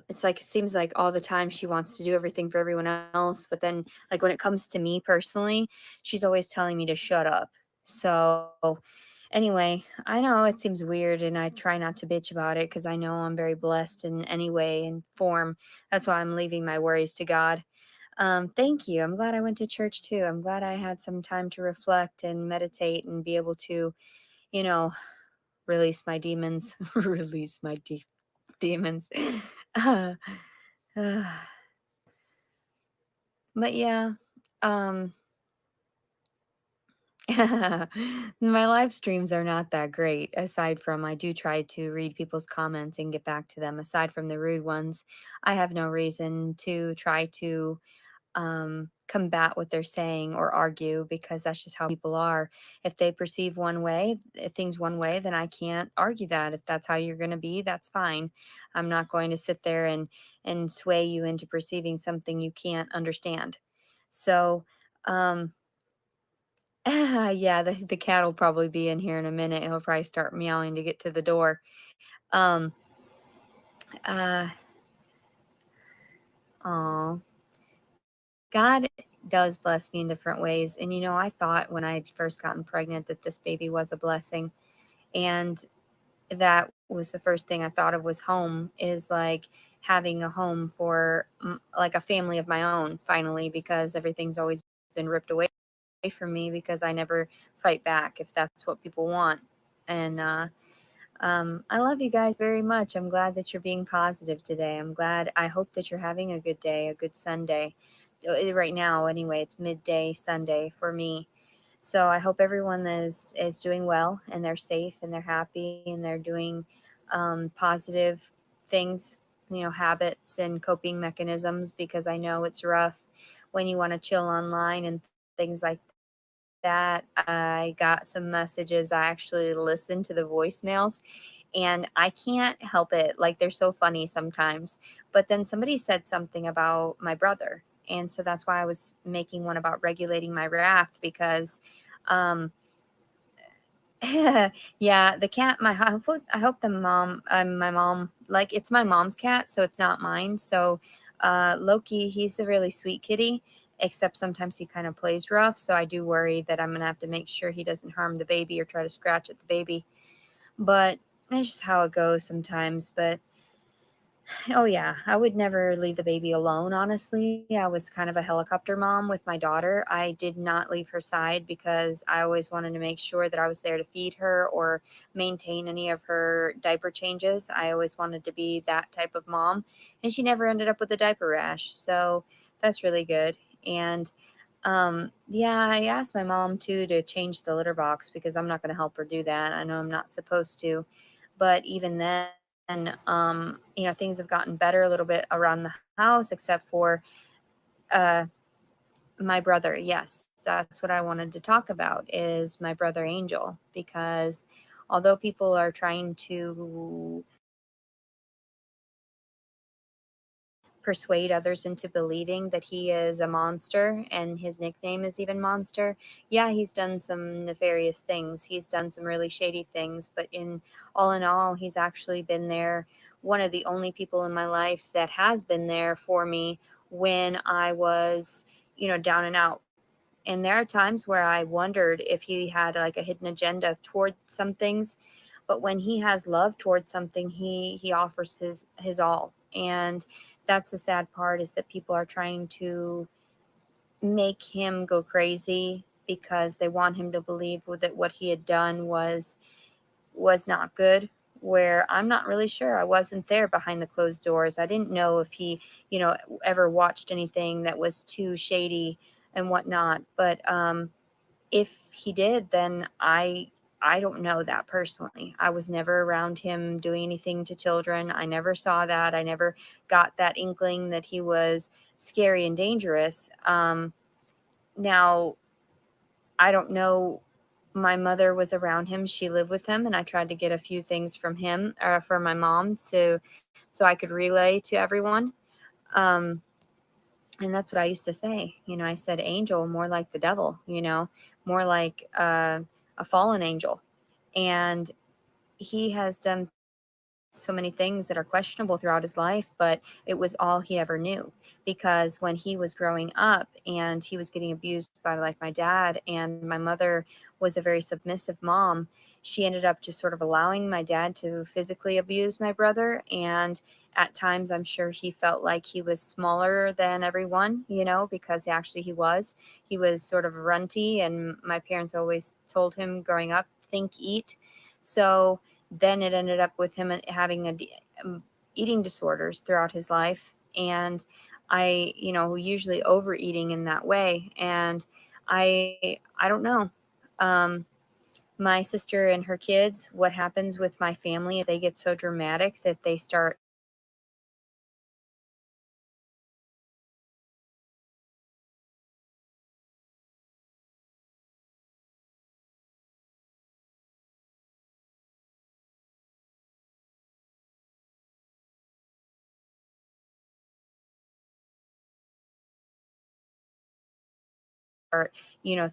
It's like it seems like all the time she wants to do everything for everyone else, but then like when it comes to me personally, she's always telling me to shut up. So anyway, I know it seems weird and I try not to bitch about it because I know I'm very blessed in any way and form. That's why I'm leaving my worries to God. Thank you. I'm glad I went to church too. I'm glad I had some time to reflect and meditate and be able to, you know, release my demons, release my demons. Uh, uh, but yeah, um, my live streams are not that great. Aside from, I do try to read people's comments and get back to them. Aside from the rude ones, I have no reason to try to combat what they're saying or argue because that's just how people are. If they perceive one way, things one way, then I can't argue that. If that's how you're going to be, that's fine. I'm not going to sit there and sway you into perceiving something you can't understand. So, um, yeah, the cat will probably be in here in a minute. He'll probably start meowing to get to the door. Um, uh, oh, God does bless me in different ways. And, I thought when I had first gotten pregnant that this baby was a blessing. And that was the first thing I thought of was home, is like having a home for like a family of my own finally, because everything's always been ripped away from me because I never fight back if that's what people want. And, I love you guys very much. I'm glad that you're being positive today. I hope that you're having a good day, a good Sunday. Right now, anyway, it's midday Sunday for me. So I hope everyone is doing well and they're safe and they're happy and they're doing positive things, habits and coping mechanisms, because I know it's rough when you want to chill online and things like that. I got some messages. I actually listened to the voicemails and I can't help it. Like they're so funny sometimes. But then somebody said something about my brother. And so that's why I was making one about regulating my wrath because um yeah, the cat I hope my mom, like, it's my mom's cat, so it's not mine. So Loki, he's a really sweet kitty, except sometimes he kind of plays rough, so I do worry that I'm gonna have to make sure he doesn't harm the baby or try to scratch at the baby. But it's just how it goes sometimes. But oh yeah, I would never leave the baby alone, honestly. I was kind of a helicopter mom with my daughter. I did not leave her side because I always wanted to make sure that I was there to feed her or maintain any of her diaper changes. I always wanted to be that type of mom, and she never ended up with a diaper rash. So that's really good. And yeah, I asked my mom too to change the litter box because I'm not going to help her do that. I know I'm not supposed to. But even then, things have gotten better a little bit around the house, except for uh, my brother. Yes, that's what I wanted to talk about, is my brother Angel, because although people are trying to persuade others into believing that he is a monster and his nickname is even Monster. Yeah, he's done some nefarious things. He's done some really shady things, but in all, he's actually been there. One of the only people in my life that has been there for me when I was, down and out. And there are times where I wondered if he had like a hidden agenda toward some things, but when he has love towards something, he offers his all. And that's the sad part, is that people are trying to make him go crazy because they want him to believe that what he had done was not good, where I'm not really sure. I wasn't there behind the closed doors. I didn't know if he, ever watched anything that was too shady and whatnot. But if he did, then I don't know that personally. I was never around him doing anything to children. I never saw that. I never got that inkling that he was scary and dangerous. Now, I don't know. My mother was around him. She lived with him, and I tried to get a few things from him, for my mom, so I could relay to everyone. Um, and that's what I used to say. I said angel, more like the devil. More like a fallen angel. And he has done so many things that are questionable throughout his life, but it was all he ever knew. Because when he was growing up and he was getting abused by like my dad, and my mother was a very submissive mom, she ended up just sort of allowing my dad to physically abuse my brother. And at times, I'm sure he felt like he was smaller than everyone, because actually he was sort of runty. And my parents always told him growing up, think, eat. So then it ended up with him having eating disorders throughout his life. And I, usually overeating in that way. And I don't know. Um, my sister and her kids, what happens with my family, they get so dramatic that they start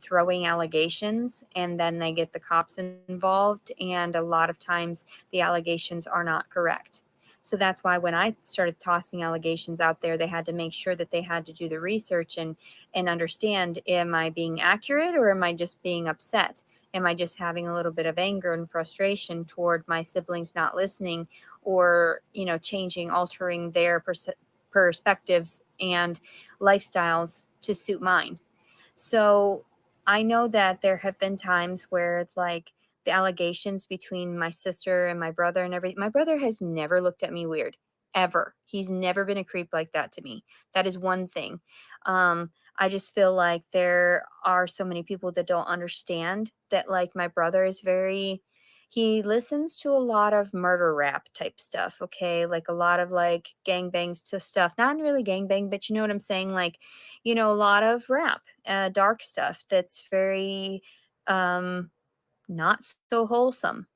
throwing allegations, and then they get the cops involved. And a lot of times the allegations are not correct. So that's why when I started tossing allegations out there, they had to make sure that they had to do the research and understand, am I being accurate or am I just being upset? Am I just having a little bit of anger and frustration toward my siblings not listening, or, changing, altering their perspectives and lifestyles to suit mine? So I know that there have been times where, like, the allegations between my sister and my brother and everything, my brother has never looked at me weird, ever. He's never been a creep like that to me. That is one thing. I just feel like there are so many people that don't understand that, like, my brother is very, he listens to a lot of murder rap type stuff, okay? Like a lot of like gangbangs to stuff. Not really gangbang, but you know what I'm saying? Like, a lot of rap, dark stuff that's very um, not so wholesome.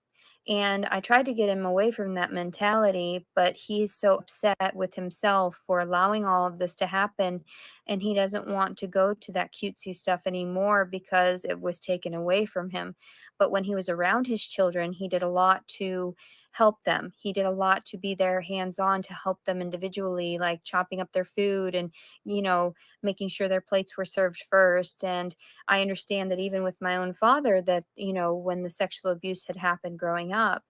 And I tried to get him away from that mentality, but he's so upset with himself for allowing all of this to happen. And he doesn't want to go to that cutesy stuff anymore because it was taken away from him. But when he was around his children, he did a lot to help them. He did a lot to be there hands on to help them individually, like chopping up their food and, making sure their plates were served first. And I understand that even with my own father, that, when the sexual abuse had happened growing up,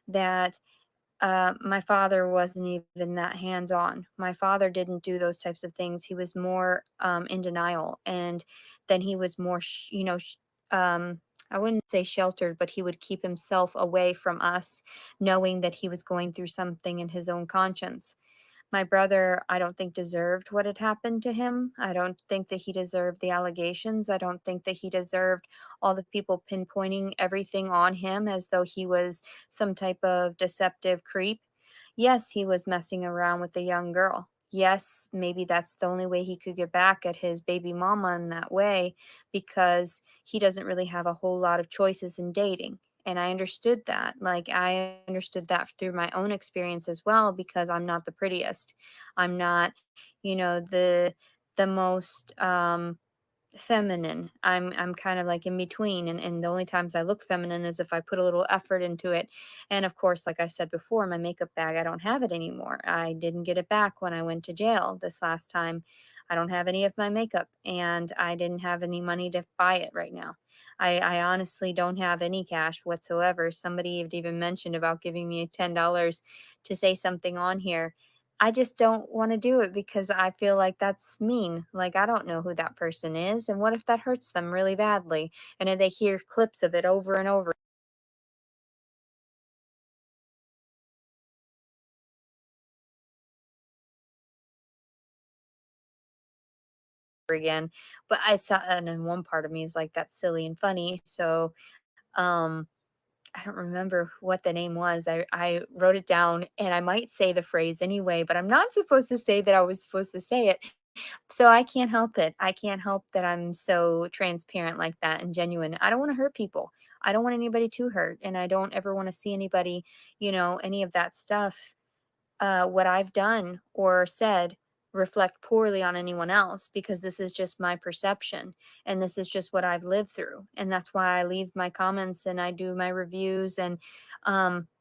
that my father wasn't even that hands on. My father didn't do those types of things. He was more in denial. And then he was more, I wouldn't say sheltered, but he would keep himself away from us, knowing that he was going through something in his own conscience. My brother, I don't think deserved what had happened to him. I don't think that he deserved the allegations. I don't think that he deserved all the people pinpointing everything on him as though he was some type of deceptive creep. Yes, he was messing around with a young girl. Yes, maybe that's the only way he could get back at his baby mama in that way, because he doesn't really have a whole lot of choices in dating. And I understood that. Like, I understood that through my own experience as well, because I'm not the prettiest. I'm not, the most feminine. I'm kind of like in between, and the only times I look feminine is if I put a little effort into it. And of course, like I said before, my makeup bag, I don't have it anymore. I didn't get it back when I went to jail this last time. I don't have any of my makeup, and I didn't have any money to buy it right now. I honestly don't have any cash whatsoever. Somebody had even mentioned about giving me $10 to say something on here. I just don't want to do it because I feel like that's mean. Like, I don't know who that person is. And what if that hurts them really badly? And then they hear clips of it over and over again. But and then one part of me is like, that's silly and funny. So, um, I don't remember what the name was. I wrote it down, and I might say the phrase anyway, but I'm not supposed to say that I was supposed to say it. So I can't help it. I can't help that I'm so transparent like that and genuine. I don't want to hurt people. I don't want anybody to hurt. And I don't ever want to see anybody, any of that stuff, what I've done or said, reflect poorly on anyone else, because this is just my perception and this is just what I've lived through. And that's why I leave my comments and I do my reviews. And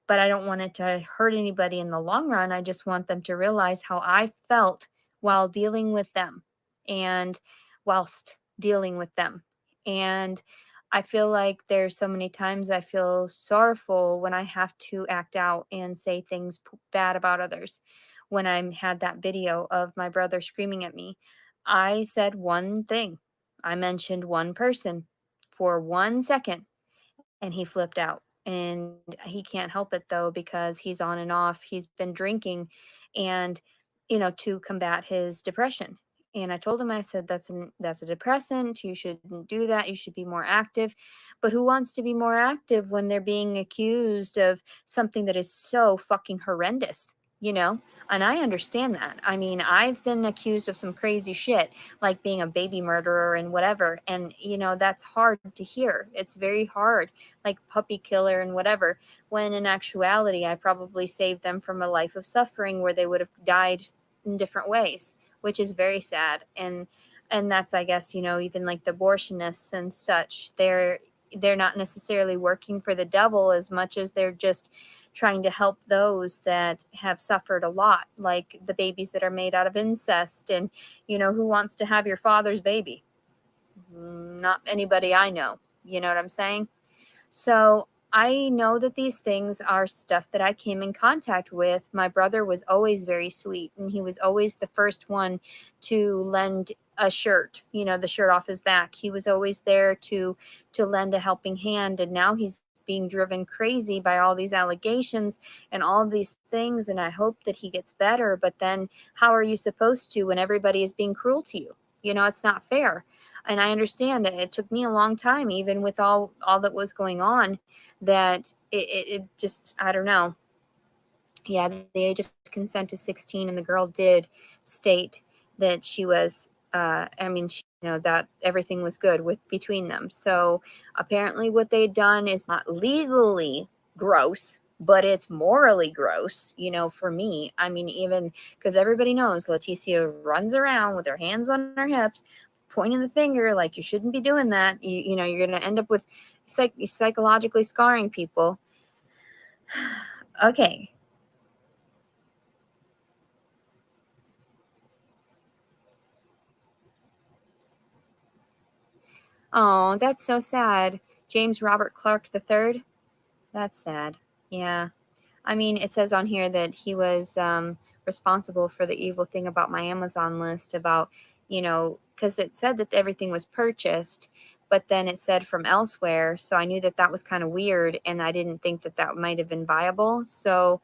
but I don't want it to hurt anybody in the long run. I just want them to realize how I felt while dealing with them and whilst dealing with them. And I feel like there's so many times I feel sorrowful when I have to act out and say things bad about others. When I had that video of my brother screaming at me, I said one thing. I mentioned one person for 1 second and he flipped out. And he can't help it though because he's on and off. He's been drinking and to combat his depression. And I told him, I said, that's a depressant. You shouldn't do that. You should be more active. But who wants to be more active when they're being accused of something that is so fucking horrendous, you know? And I understand that. I mean, I've been accused of some crazy shit, like being a baby murderer and whatever. And, that's hard to hear. It's very hard, like puppy killer and whatever, when in actuality, I probably saved them from a life of suffering where they would have died in different ways, which is very sad. And that's, I guess, even like the abortionists and such, they're not necessarily working for the devil as much as they're just trying to help those that have suffered a lot, like the babies that are made out of incest. And who wants to have your father's baby? Not anybody I know. You know what I'm saying? So I know that these things are stuff that I came in contact with. My brother was always very sweet, and he was always the first one to lend a shirt, the shirt off his back. He was always there to lend a helping hand, and now he's being driven crazy by all these allegations and all of these things, and I hope that he gets better. But then how are you supposed to when everybody is being cruel to you? It's not fair. And I understand it took me a long time, even with all that was going on, that it just, I don't know. Yeah, the age of consent is 16, and the girl did state that she was that everything was good with between them. So apparently what they'd done is not legally gross, but it's morally gross, for me. I mean, even because everybody knows Leticia runs around with her hands on her hips, pointing the finger like you shouldn't be doing that. You're going to end up with psychologically scarring people. Okay. Oh, that's so sad. James Robert Clark III. That's sad. Yeah. I mean, it says on here that he was responsible for the evil thing about my Amazon list about, because it said that everything was purchased, but then it said from elsewhere. So I knew that that was kind of weird, and I didn't think that that might have been viable. So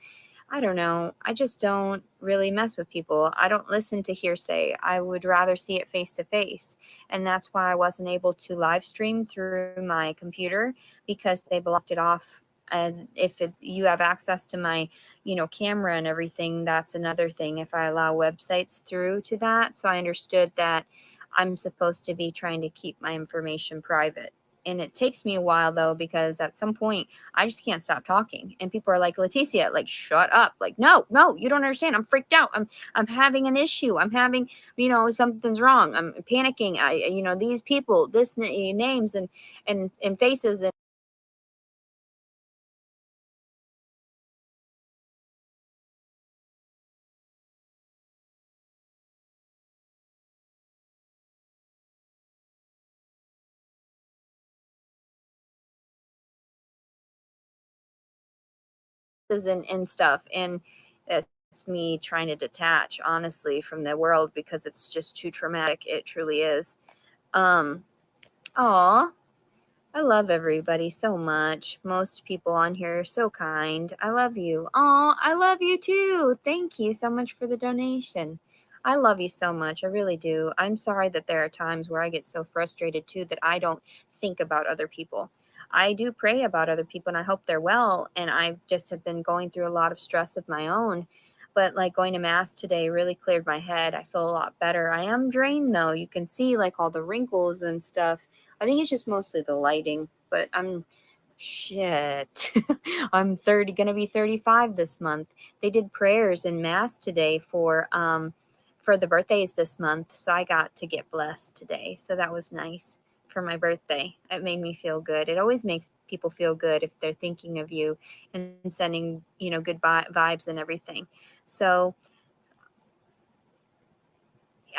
I don't know. I just don't really mess with people. I don't listen to hearsay. I would rather see it face to face. And that's why I wasn't able to live stream through my computer because they blocked it off. And if you have access to my, camera and everything, that's another thing. If I allow websites through to that. So I understood that I'm supposed to be trying to keep my information private. And it takes me a while though, because at some point I just can't stop talking. And people are like, Leticia, like, shut up. Like, no, you don't understand. I'm freaked out. I'm having an issue. I'm having, something's wrong. I'm panicking. These people, names and faces and stuff. And it's me trying to detach, honestly, from the world because it's just too traumatic. It truly is. Um, aw, I love everybody so much. Most people on here are so kind. I love you. Oh, I love you too. Thank you so much for the donation. I love you so much. I really do. I'm sorry that there are times where I get so frustrated too that I don't think about other people. I do pray about other people and I hope they're well. And I just have been going through a lot of stress of my own. But like going to mass today really cleared my head. I feel a lot better. I am drained though. You can see like all the wrinkles and stuff. I think it's just mostly the lighting, but I'm shit. I'm 30, gonna be 35 this month. They did prayers in mass today for the birthdays this month, so I got to get blessed today. So that was nice. for my birthday. It made me feel good. It always makes people feel good if they're thinking of you and sending, good vibes and everything. So,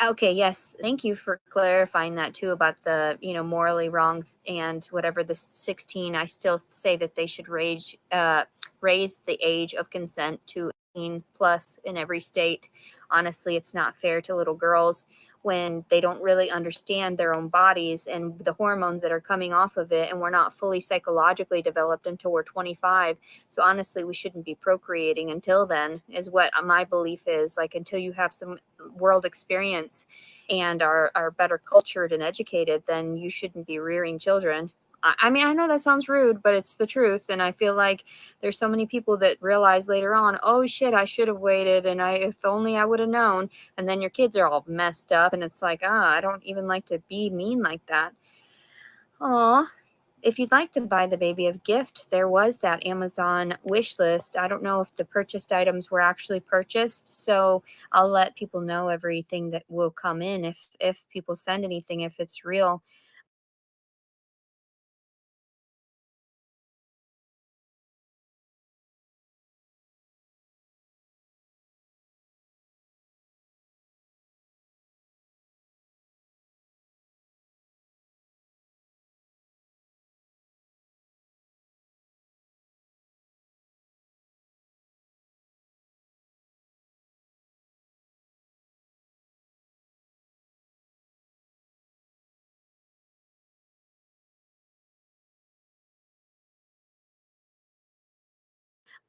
okay, yes. Thank you for clarifying that too about the, morally wrong and whatever the 16. I still say that they should raise the age of consent to 18 plus in every state. Honestly, it's not fair to little girls when they don't really understand their own bodies and the hormones that are coming off of it, and we're not fully psychologically developed until we're 25. So honestly, we shouldn't be procreating until then, is what my belief is. Like, until you have some world experience and are better cultured and educated, then you shouldn't be rearing children. I mean, I know that sounds rude, but it's the truth. And I feel like there's so many people that realize later on, oh shit, I should have waited, and if only I would have known. And then your kids are all messed up, and it's like, I don't even like to be mean like that. Aw. If you'd like to buy the baby a gift, there was that Amazon wish list. I don't know if the purchased items were actually purchased, so I'll let people know everything that will come in if people send anything, if it's real.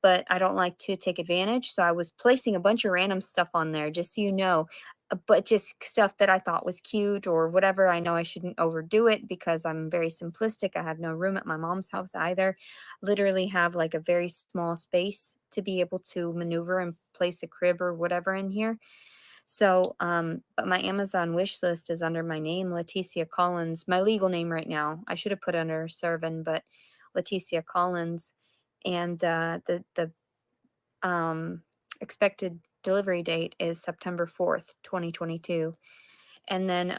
But I don't like to take advantage. So I was placing a bunch of random stuff on there, just so you know, but just stuff that I thought was cute or whatever. I know I shouldn't overdo it because I'm very simplistic. I have no room at my mom's house either. Literally have like a very small space to be able to maneuver and place a crib or whatever in here. So, but my Amazon wish list is under my name, Leticia Collins, my legal name right now. I should have put under Servant, but Leticia Collins. And the um, expected delivery date is September 4th, 2022. And then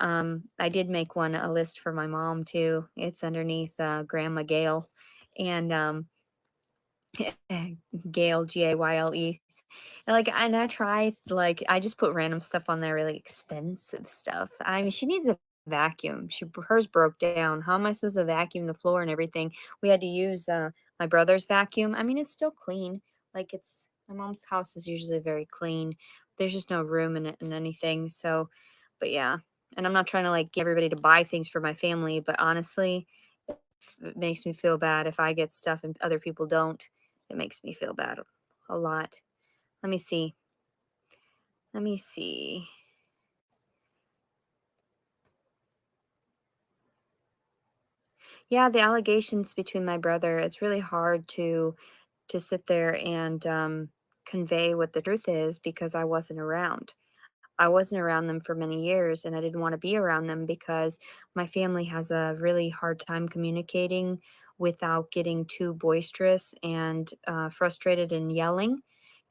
I did make a list for my mom too. It's underneath Grandma Gail, and Gail, Gayle. And I tried, like, I just put random stuff on there, really expensive stuff. I mean, she needs a vacuum. Hers broke down. How am I supposed to vacuum the floor and everything? We had to use my brother's vacuum. I mean, it's still clean. Like, it's my mom's house is usually very clean. There's just no room in it and anything. So, but yeah. And I'm not trying to like get everybody to buy things for my family, but honestly, it makes me feel bad if I get stuff and other people don't. It makes me feel bad a lot. Let me see. Let me see. Yeah, the allegations between my brother, it's really hard to sit there and convey what the truth is because I wasn't around. I wasn't around them for many years and I didn't want to be around them because my family has a really hard time communicating without getting too boisterous and frustrated and yelling.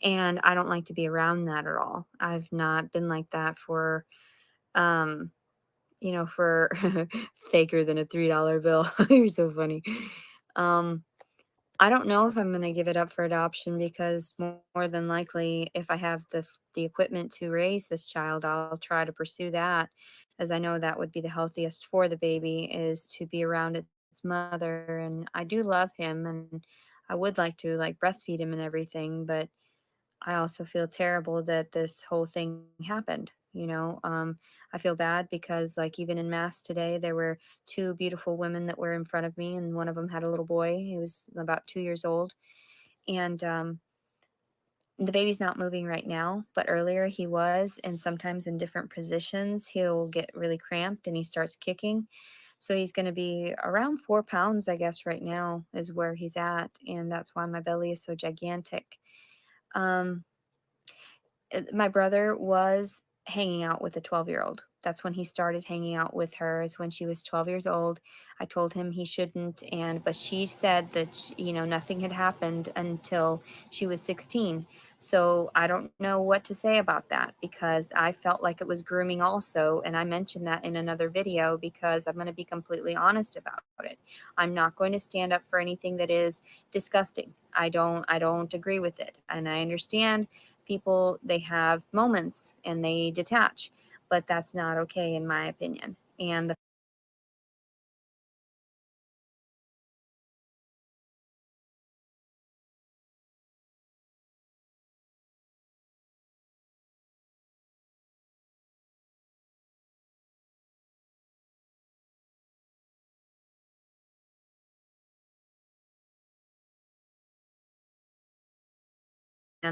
And I don't like to be around that at all. I've not been like that for um for faker than a $3 bill. You're so funny. Um, I don't know if I'm gonna give it up for adoption because more than likely, if I have the equipment to raise this child, I'll try to pursue that, as I know that would be the healthiest for the baby is to be around its mother. And I do love him, and I would like to like breastfeed him and everything, but I also feel terrible that this whole thing happened. I feel bad because, like, even in mass today, there were two beautiful women that were in front of me, and one of them had a little boy. He was about 2 years old. And the baby's not moving right now, but earlier he was. And sometimes in different positions, he'll get really cramped and he starts kicking. So he's going to be around 4 pounds, I guess, right now is where he's at. And that's why my belly is so gigantic. Um, my brother was hanging out with a 12-year-old. That's when he started hanging out with her, is when she was 12 years old. I told him he shouldn't, but she said that nothing had happened until she was 16. So I don't know what to say about that, because I felt like it was grooming also, and I mentioned that in another video, because I'm going to be completely honest about it. I'm not going to stand up for anything that is disgusting. I don't agree with it, and I understand people, they have moments and they detach, but that's not okay in my opinion. And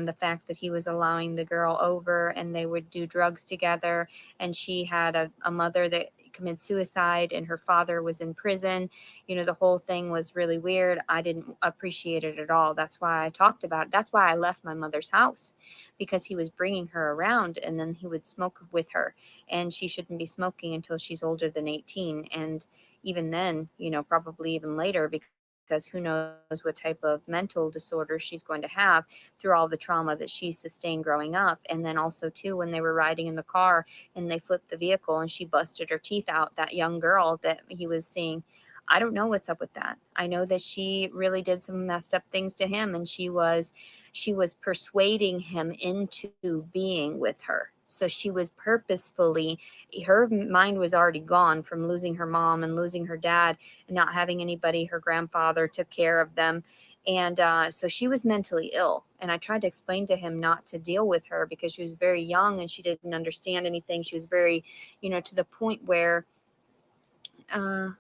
the fact that he was allowing the girl over and they would do drugs together, and she had a mother that committed suicide and her father was in prison. The whole thing was really weird. I didn't appreciate it at all. That's why I talked about it. That's why I left my mother's house, because he was bringing her around and then he would smoke with her, and she shouldn't be smoking until she's older than 18, and even then, probably even later, because who knows what type of mental disorder she's going to have through all the trauma that she sustained growing up. And then also too, when they were riding in the car and they flipped the vehicle and she busted her teeth out, that young girl that he was seeing, I don't know what's up with that. I know that she really did some messed up things to him, and she was persuading him into being with her. So she was purposefully, her mind was already gone from losing her mom and losing her dad and not having anybody. Her grandfather took care of them, and so she was mentally ill. And I tried to explain to him not to deal with her because she was very young and she didn't understand anything. She was very, to the point where uh,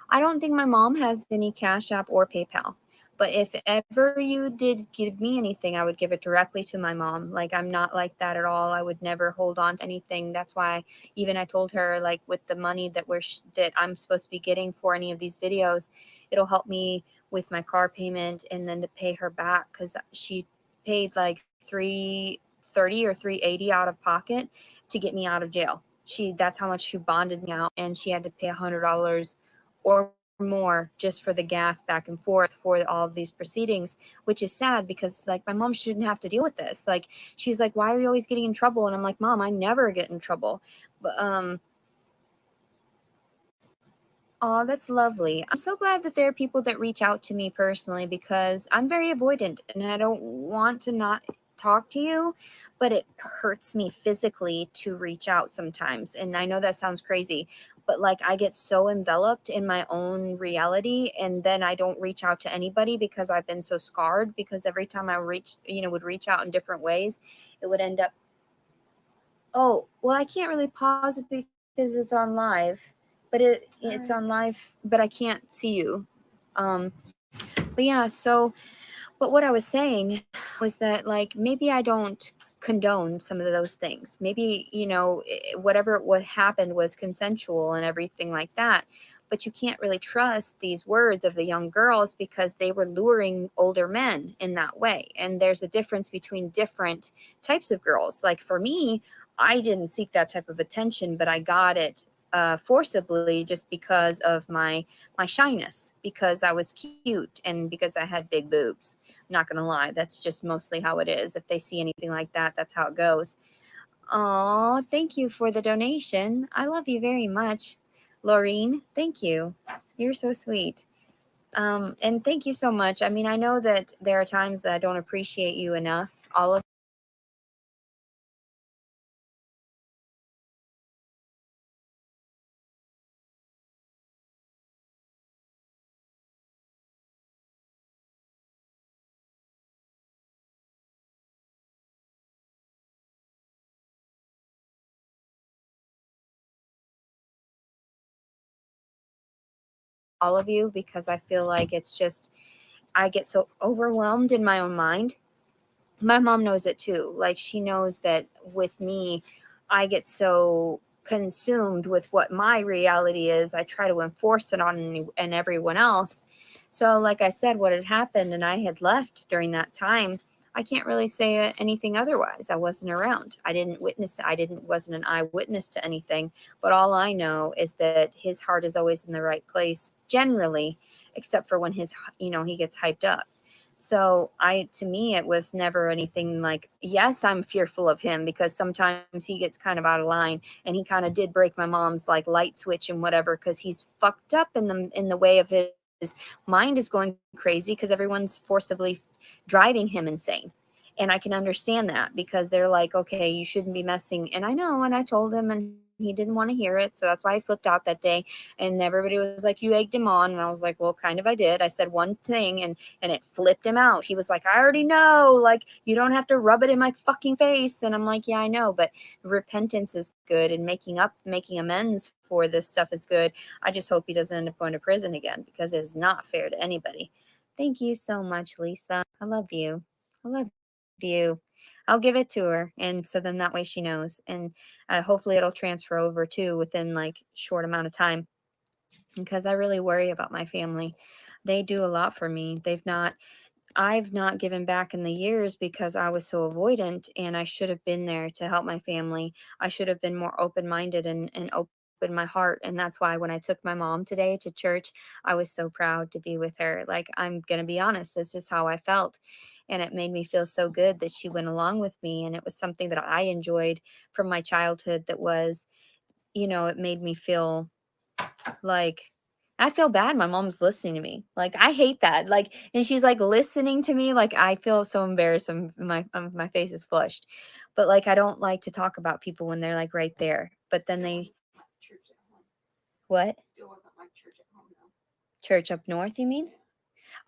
I don't think my mom has any Cash App or PayPal. But if ever you did give me anything, I would give it directly to my mom. Like, I'm not like that at all. I would never hold on to anything. That's why even I told her, like, with the money that I'm supposed to be getting for any of these videos, it'll help me with my car payment and then to pay her back, because she paid like 330 or 380 out of pocket to get me out of jail. That's how much she bonded me out, and she had to pay $100 or more just for the gas back and forth for all of these proceedings, which is sad because like my mom shouldn't have to deal with this. Like, she's like, why are you always getting in trouble? And I'm like, Mom, I never get in trouble. But oh, that's lovely. I'm so glad that there are people that reach out to me personally, because I'm very avoidant and I don't want to not talk to you, but it hurts me physically to reach out sometimes. And I know that sounds crazy, but like I get so enveloped in my own reality, and then I don't reach out to anybody because I've been so scarred, because every time I would reach out in different ways, it would end up, oh, well, I can't really pause it because it's on live, but it's on live, but I can't see you. Um, but yeah, so, but what I was saying was that like maybe I don't condone some of those things. Maybe, whatever what happened was consensual and everything like that. But you can't really trust these words of the young girls because they were luring older men in that way. And there's a difference between different types of girls. Like for me, I didn't seek that type of attention, but I got it forcibly just because of my shyness, because I was cute and because I had big boobs. Not gonna lie, that's just mostly how it is. If they see anything like that, that's how it goes. Oh, thank you for the donation. I love you very much, Laureen. Thank you. You're so sweet. And thank you so much. I mean, I know that there are times that I don't appreciate you enough. All of you, because I feel like it's just I get so overwhelmed in my own mind. My mom knows it too. Like, she knows that with me, I get so consumed with what my reality is. I try to enforce it on and everyone else. So, like I said, what had happened, and I had left during that time. I can't really say anything otherwise. I wasn't around. Wasn't an eyewitness to anything. But all I know is that his heart is always in the right place, generally, except for when he gets hyped up. So to me, it was never anything like, yes, I'm fearful of him because sometimes he gets kind of out of line, and he kind of did break my mom's like light switch and whatever, because he's fucked up in the way of his mind is going crazy because everyone's forcibly driving him insane. And I can understand that because they're like, okay, you shouldn't be messing. And I know, and I told him, and he didn't want to hear it. So that's why I flipped out that day. And everybody was like, you egged him on. And I was like, well, kind of I did. I said one thing, and it flipped him out. He was like, I already know. Like, you don't have to rub it in my fucking face. And I'm like, yeah, I know. But repentance is good, and making amends for this stuff is good. I just hope he doesn't end up going to prison again, because it is not fair to anybody. Thank you so much, Lisa. I love you. I love you. I'll give it to her, and so then that way she knows, and hopefully it'll transfer over too within like short amount of time, because I really worry about my family. They do a lot for me. I've not given back in the years because I was so avoidant, and I should have been there to help my family. I should have been more open minded and open my heart. And that's why when I took my mom today to church, I was so proud to be with her. Like, I'm going to be honest, this is how I felt. And it made me feel so good that she went along with me. And it was something that I enjoyed from my childhood that was, it made me feel like, I feel bad my mom's listening to me. Like, I hate that. Like, and she's like listening to me. Like, I feel so embarrassed. My face is flushed. But like, I don't like to talk about people when they're like right there. But then they what? Still wasn't like church at home though. Church up north, you mean?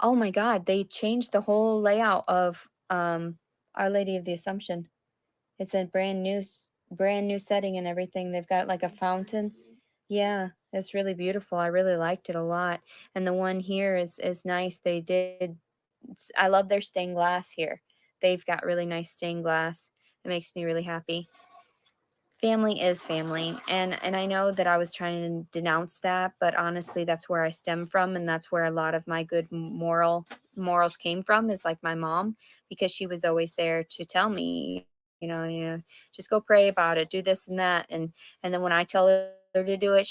Oh my God, they changed the whole layout of Our Lady of the Assumption. It's a brand new setting and everything. They've got like a fountain. Yeah, it's really beautiful. I really liked it a lot. And the one here is nice. I love their stained glass here. They've got really nice stained glass. It makes me really happy. Family is family, and I know that I was trying to denounce that, but honestly that's where I stem from, and that's where a lot of my good morals came from, is like my mom, because she was always there to tell me, just go pray about it, do this and that, and then when I tell her to do it,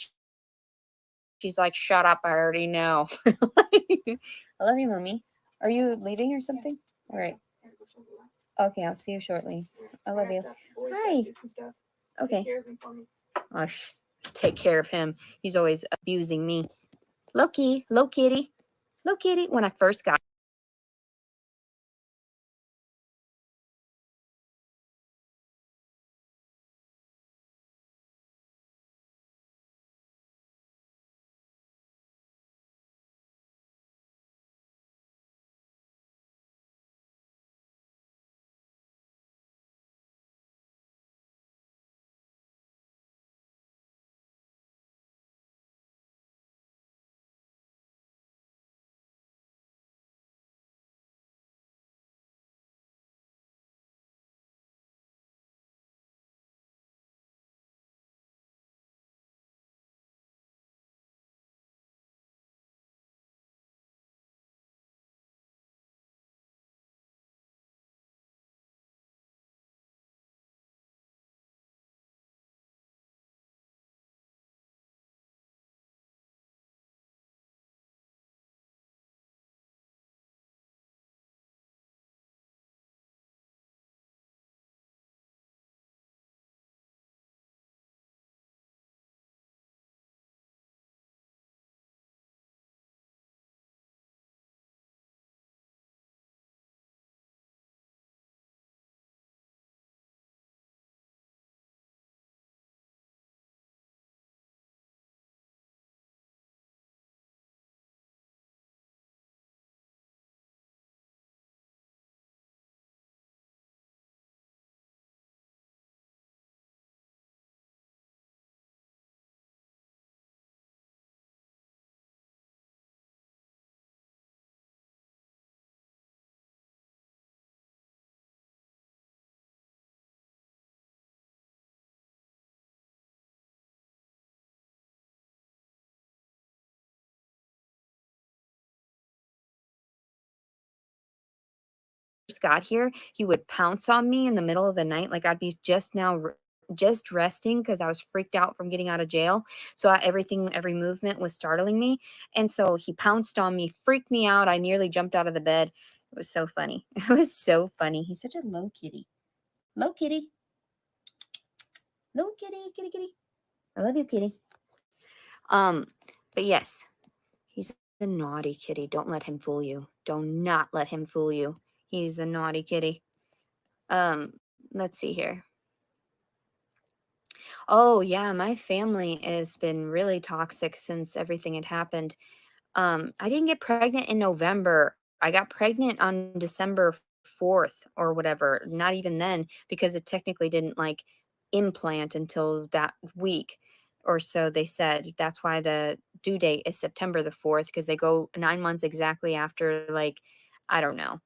she's like, shut up, I already know. I love you, mommy. Are you leaving or something? All right. Okay, I'll see you shortly. I love you. Hi. Okay. Oh, take care of him. He's always abusing me. Loki, low kitty, low kitty. When I first got first got here, he would pounce on me in the middle of the night. Like I'd be just resting because I was freaked out from getting out of jail. So every movement was startling me. And so he pounced on me, freaked me out. I nearly jumped out of the bed. It was so funny. It was so funny. He's such a low kitty. Low kitty. Low kitty, kitty, kitty. I love you, kitty. But yes, he's a naughty kitty. Don't let him fool you. Do not let him fool you. He's a naughty kitty. Let's see here. Oh yeah, my family has been really toxic since everything had happened. I didn't get pregnant in November. I got pregnant on December 4th or whatever. Not even then, because it technically didn't like implant until that week or so they said. That's why the due date is September the 4th, because they go 9 months exactly after, like, I don't know.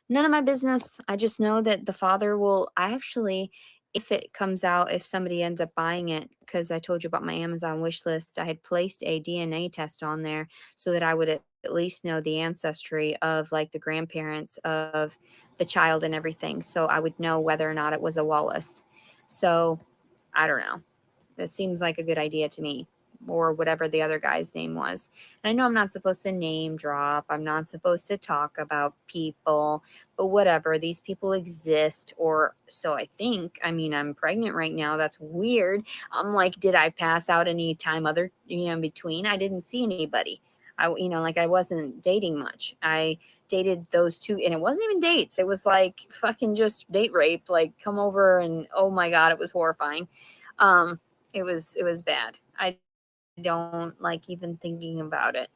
None of my business. I just know that the father will actually, if it comes out, if somebody ends up buying it, because I told you about my Amazon wish list, I had placed a DNA test on there so that I would at least know the ancestry of like the grandparents of the child and everything. So I would know whether or not it was a Wallace. So I don't know. That seems like a good idea to me, or whatever the other guy's name was. And I know I'm not supposed to name drop. I'm not supposed to talk about people, but whatever. These people exist, or so I think. I mean, I'm pregnant right now. That's weird. I'm like, did I pass out any time other, in between? I didn't see anybody. Like I wasn't dating much. I dated those two, and it wasn't even dates. It was like fucking just date rape. Like, come over, and oh my God, it was horrifying. It was bad. I don't like even thinking about it.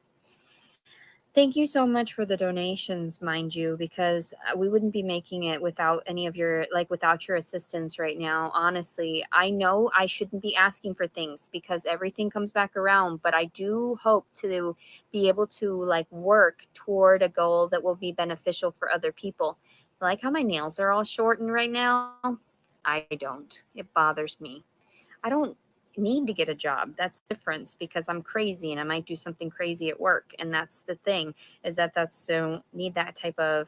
Thank you so much for the donations, mind you, because we wouldn't be making it without any of your, without your assistance right now. Honestly, I know I shouldn't be asking for things because everything comes back around, but I do hope to be able to work toward a goal that will be beneficial for other people. Like how my nails are all shortened right now. I don't. It bothers me. I don't need to get a job. That's the difference, because I'm crazy and I might do something crazy at work. And that's the thing, is that's so need that type of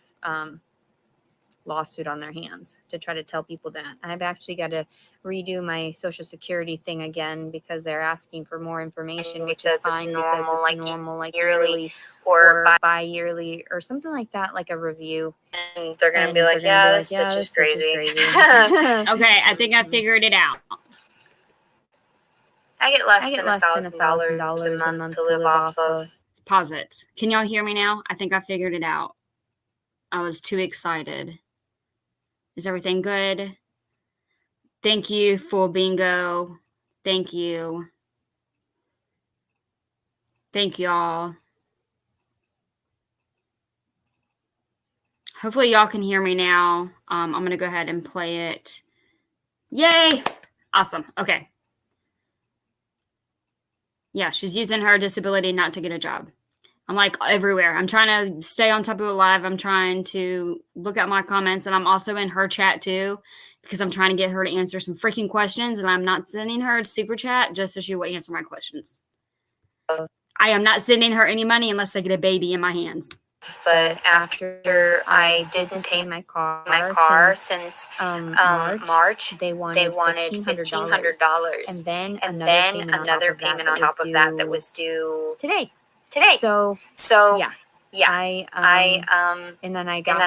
lawsuit on their hands to try to tell people that. I've actually got to redo my social security thing again because they're asking for more information, which is fine because it's normal, like yearly or bi-yearly or something like that, like a review. And they're going to be like, yeah, this bitch is crazy. Okay, I think I figured it out. I get less than $1,000 a month to live off of. Pause it. Can y'all hear me now? I think I figured it out. I was too excited. Is everything good? Thank you, Full Bingo. Thank you. Thank y'all. Hopefully y'all can hear me now. I'm going to go ahead and play it. Yay! Awesome. Okay. Yeah, she's using her disability not to get a job. I'm like everywhere. I'm trying to stay on top of the live. I'm trying to look at my comments, and I'm also in her chat too because I'm trying to get her to answer some freaking questions, and I'm not sending her a super chat just so she will answer my questions. I am not sending her any money unless I get a baby in my hands. But after I didn't pay my car since March, they wanted $1,500, and then another payment on top of that was due today. So yeah, and then I got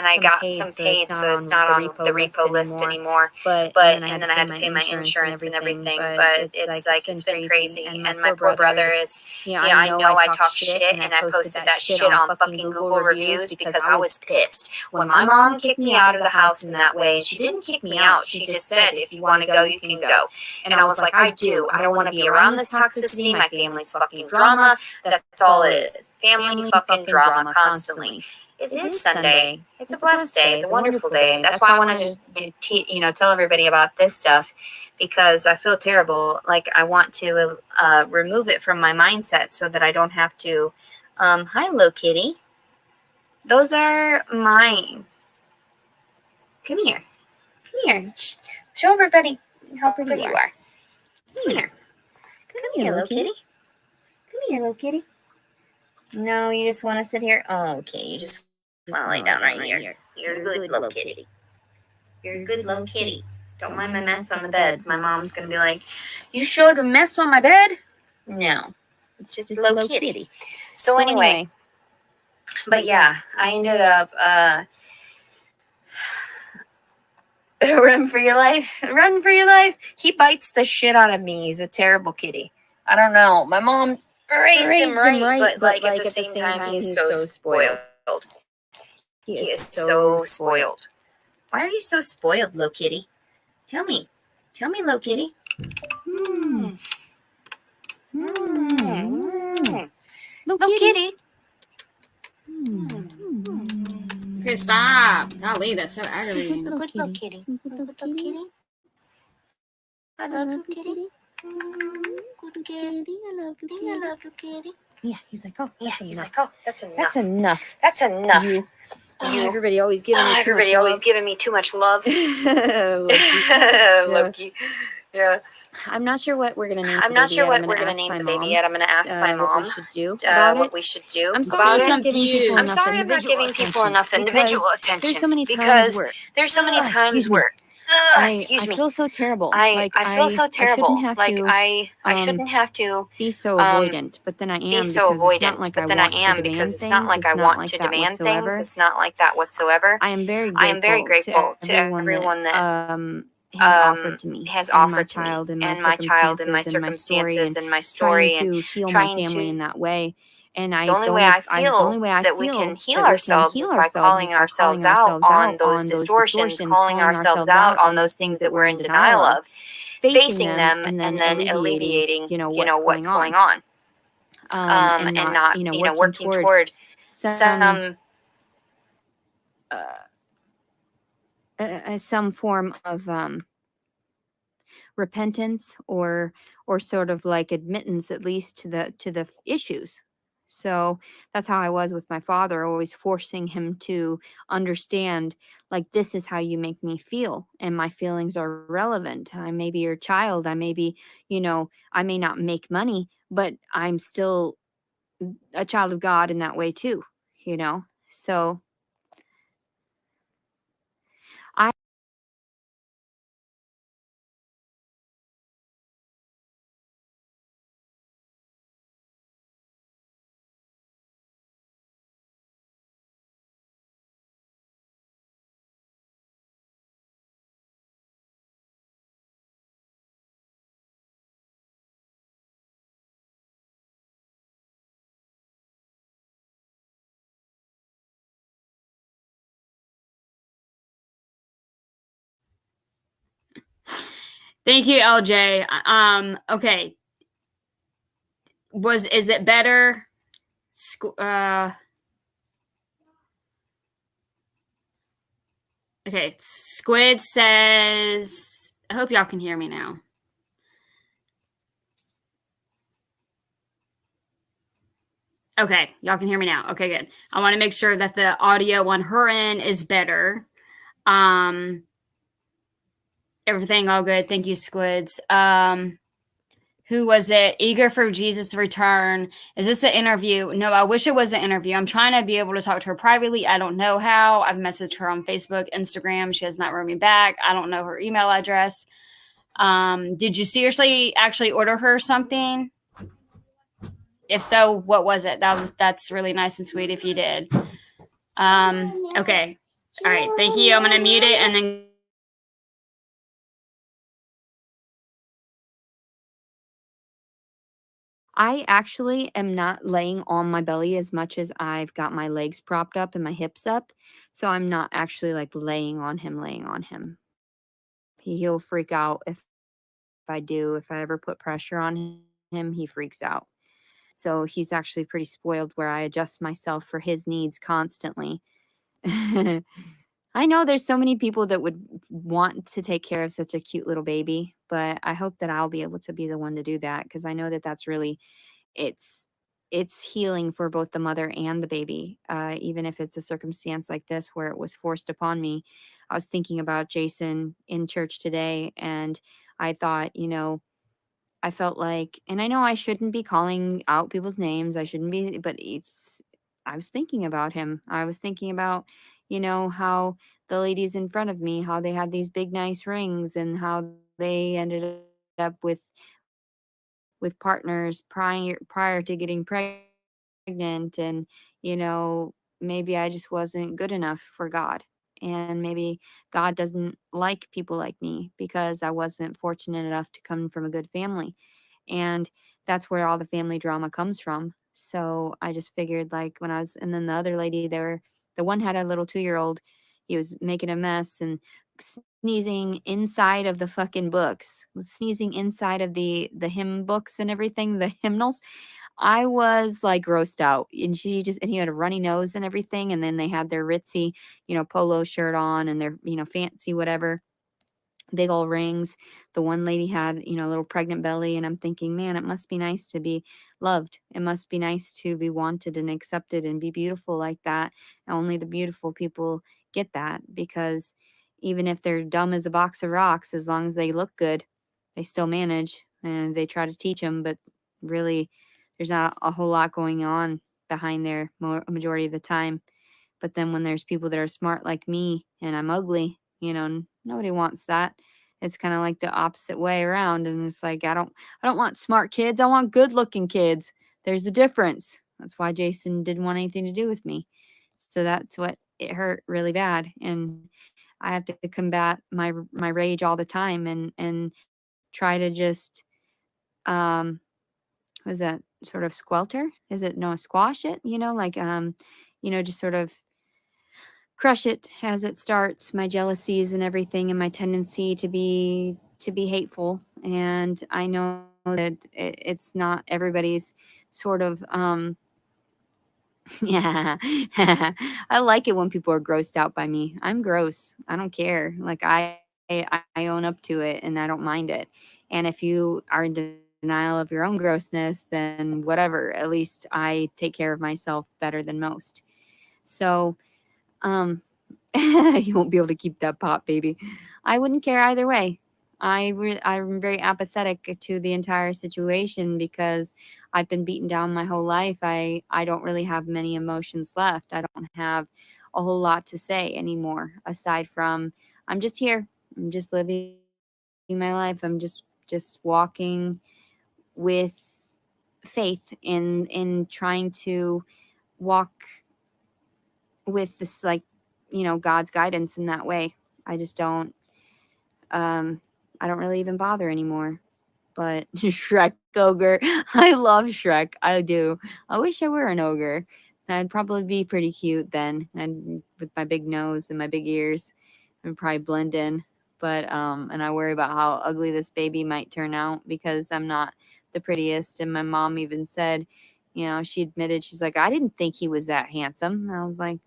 some paid, so it's not on the repo list anymore. But then I had to pay my insurance and everything. But it's been crazy. And my poor brother is, I know I talk shit, and I posted that shit on fucking Google reviews because I was pissed when my mom kicked me out of the house in that way. And she didn't kick me out. She just said, if you want to go, you can go. And I was like, I do. I don't want to be around this toxicity. My family's fucking drama. That's all it is. Family fucking drama constantly. It is Sunday. It's a blessed day. It's a wonderful day. That's why I wanted to, tell everybody about this stuff, because I feel terrible. Like, I want to remove it from my mindset so that I don't have to. Hi, Hello Kitty. Those are mine. Come here. Come here. Show everybody how pretty you are. Come here. Come here, Hello Kitty. Come here, Hello Kitty. No, you just want to sit here? Oh, okay. You just want to lay down right here. You're a good little kitty. You're a good little kitty. Don't mind my mess on the bed. My mom's going to be like, you showed a mess on my bed? No. It's just a little kitty. So anyway, but yeah, I ended up run for your life. Run for your life. He bites the shit out of me. He's a terrible kitty. I don't know. My mom raised him right, but like at the same time, he's so spoiled. He is so spoiled. Why are you so spoiled, little kitty? Tell me. Tell me, little kitty. Little kitty. Okay, stop. Golly, that's so aggravating. Good little kitty. Good little kitty. I love you, kitty. Good kitty. I love you, kitty. I love you, kitty. Yeah, he's like, oh, that's enough. He's like, oh, that's enough. That's enough. That's enough. You. Everybody always giving me too much love. Always giving me too much love. Loki. Yeah. I'm not sure what we're gonna name. I'm not sure what we're gonna name the baby yet. I'm gonna ask my mom what we should do about what we should do. I'm so confused. I'm sorry I'm not giving people enough individual attention. There's so many times there's so many times where I feel so terrible. I feel so terrible. I shouldn't have to be so avoidant, but then I am. Be so avoidant, but then I am because it's not like I want to demand things. It's not like that whatsoever. I am very grateful to everyone that has offered to me, and my child and my circumstances and my story and trying to heal my family in that way. And the only way I feel that we can heal ourselves is by calling ourselves out on those distortions, calling ourselves out on those things that we're in denial of, facing them, and then alleviating, what's going on, and not, working toward some form of repentance or sort of like admittance, at least to the issues. So that's how I was with my father, always forcing him to understand, like, this is how you make me feel, and my feelings are relevant. I may be your child. I may be, I may not make money, but I'm still a child of God in that way too, So thank you, LJ. Okay. Is it better? Okay. Squid says, I hope y'all can hear me now. Okay. Y'all can hear me now. Okay, good. I want to make sure that the audio on her end is better. Everything all good. Thank you, Squids. Who was it? Eager for Jesus' return. Is this an interview? No, I wish it was an interview. I'm trying to be able to talk to her privately. I don't know how. I've messaged her on Facebook, Instagram. She has not wrote me back. I don't know her email address. Did you seriously actually order her something? If so, what was it? That's really nice and sweet if you did. Okay. All right. Thank you. I'm going to mute it and then I actually am not laying on my belly as much as I've got my legs propped up and my hips up. So I'm not actually like laying on him. He'll freak out if I do. If I ever put pressure on him, he freaks out. So he's actually pretty spoiled where I adjust myself for his needs constantly. I know there's so many people that would want to take care of such a cute little baby, but I hope that I'll be able to be the one to do that, because I know that that's really, it's healing for both the mother and the baby, even if it's a circumstance like this where it was forced upon me. I was thinking about Jason in church today, and I thought, I felt like, and I know I shouldn't be calling out people's names. I shouldn't be, but I was thinking about him. I was thinking about, how the ladies in front of me, how they had these big nice rings and how they ended up with partners prior to getting pregnant, and maybe I just wasn't good enough for God. And maybe God doesn't like people like me because I wasn't fortunate enough to come from a good family. And that's where all the family drama comes from. So I just figured, like, when I was, and then the other lady, the one had a little 2-year-old. He was making a mess and sneezing inside of the fucking books, sneezing inside of the hymn books and everything, the hymnals. I was like grossed out. And and he had a runny nose and everything. And then they had their ritzy, polo shirt on and their, fancy whatever, big old rings. The one lady had, a little pregnant belly. And I'm thinking, man, it must be nice to be loved. It must be nice to be wanted and accepted and be beautiful like that. And only the beautiful people get that, because even if they're dumb as a box of rocks, as long as they look good, they still manage, and they try to teach them. But really, there's not a whole lot going on behind there majority of the time. But then when there's people that are smart like me and I'm ugly, nobody wants that. It's kind of like the opposite way around. And it's like, I don't want smart kids. I want good looking kids. There's a difference. That's why Jason didn't want anything to do with me. So that's what it hurt really bad. And I have to combat my rage all the time, and try to just, um what is that, sort of squelter? Is it, no, squash it, like, just sort of crush it as it starts, my jealousies and everything, and my tendency to be hateful. And I know that it's not everybody's sort of, yeah. I like it when people are grossed out by me. I'm gross. I don't care. Like, I own up to it and I don't mind it. And if you are in denial of your own grossness, then whatever. At least I take care of myself better than most. So, um, you won't be able to keep that pop, baby. I wouldn't care either way. I'm very apathetic to the entire situation because I've been beaten down my whole life. I don't really have many emotions left. I don't have a whole lot to say anymore, aside from I'm just here. I'm just living my life. I'm just walking with faith in trying to walk with this, like, God's guidance in that way. I just don't, um I don't really even bother anymore. But Shrek ogre, I love Shrek, I do. I wish I were an ogre. I'd probably be pretty cute then, and with my big nose and my big ears, I'd probably blend in. But and I worry about how ugly this baby might turn out because I'm not the prettiest. And my mom even said, she admitted, she's like, I didn't think he was that handsome. I was like,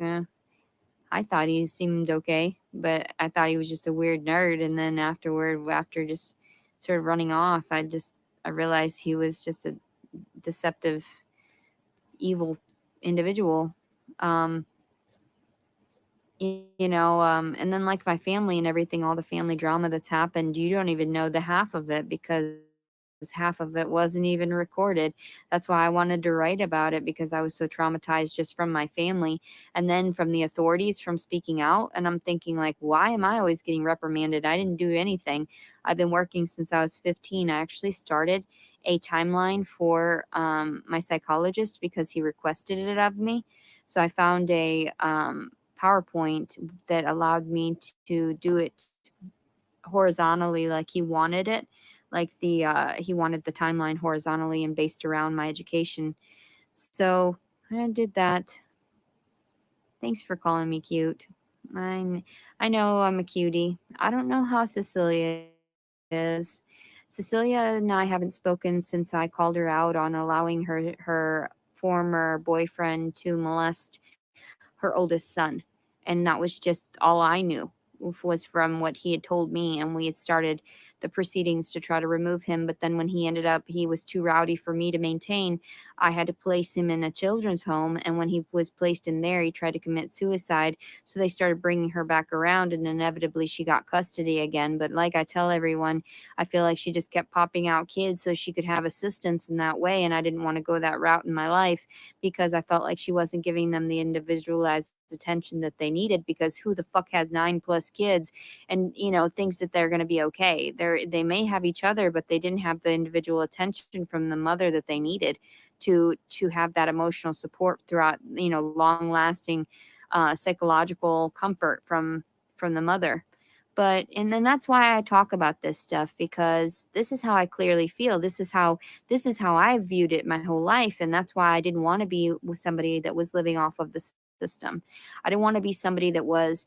I thought he seemed okay, but I thought he was just a weird nerd. And then after just sort of running off, I realized he was just a deceptive, evil individual. Um, and then, like, my family and everything, all the family drama that's happened, you don't even know the half of it because half of it wasn't even recorded. That's why I wanted to write about it, because I was so traumatized just from my family and then from the authorities from speaking out. And I'm thinking, like, why am I always getting reprimanded? I didn't do anything. I've been working since I was 15. I actually started a timeline for my psychologist because he requested it of me. So I found a PowerPoint that allowed me to do it horizontally like he wanted it. Like, he wanted the timeline horizontally and based around my education. So I did that. Thanks for calling me cute. I'm, I know I'm a cutie. I don't know how Cecilia is. Cecilia and I haven't spoken since I called her out on allowing her former boyfriend to molest her oldest son. And that was just all I knew was from what he had told me. And we had started the proceedings to try to remove him. But then when he ended up, he was too rowdy for me to maintain. I had to place him in a children's home. And when he was placed in there, he tried to commit suicide. So they started bringing her back around, and inevitably she got custody again. But like I tell everyone, I feel like she just kept popping out kids so she could have assistance in that way. And I didn't want to go that route in my life because I felt like she wasn't giving them the individualized attention that they needed, because who the fuck has 9+ kids and thinks that they're going to be okay? They may have each other, but they didn't have the individual attention from the mother that they needed to have that emotional support throughout, long lasting psychological comfort from the mother. But and then that's why I talk about this stuff, because this is how I clearly feel. This is how I viewed it my whole life, and that's why I didn't want to be with somebody that was living off of the system. I didn't want to be somebody that was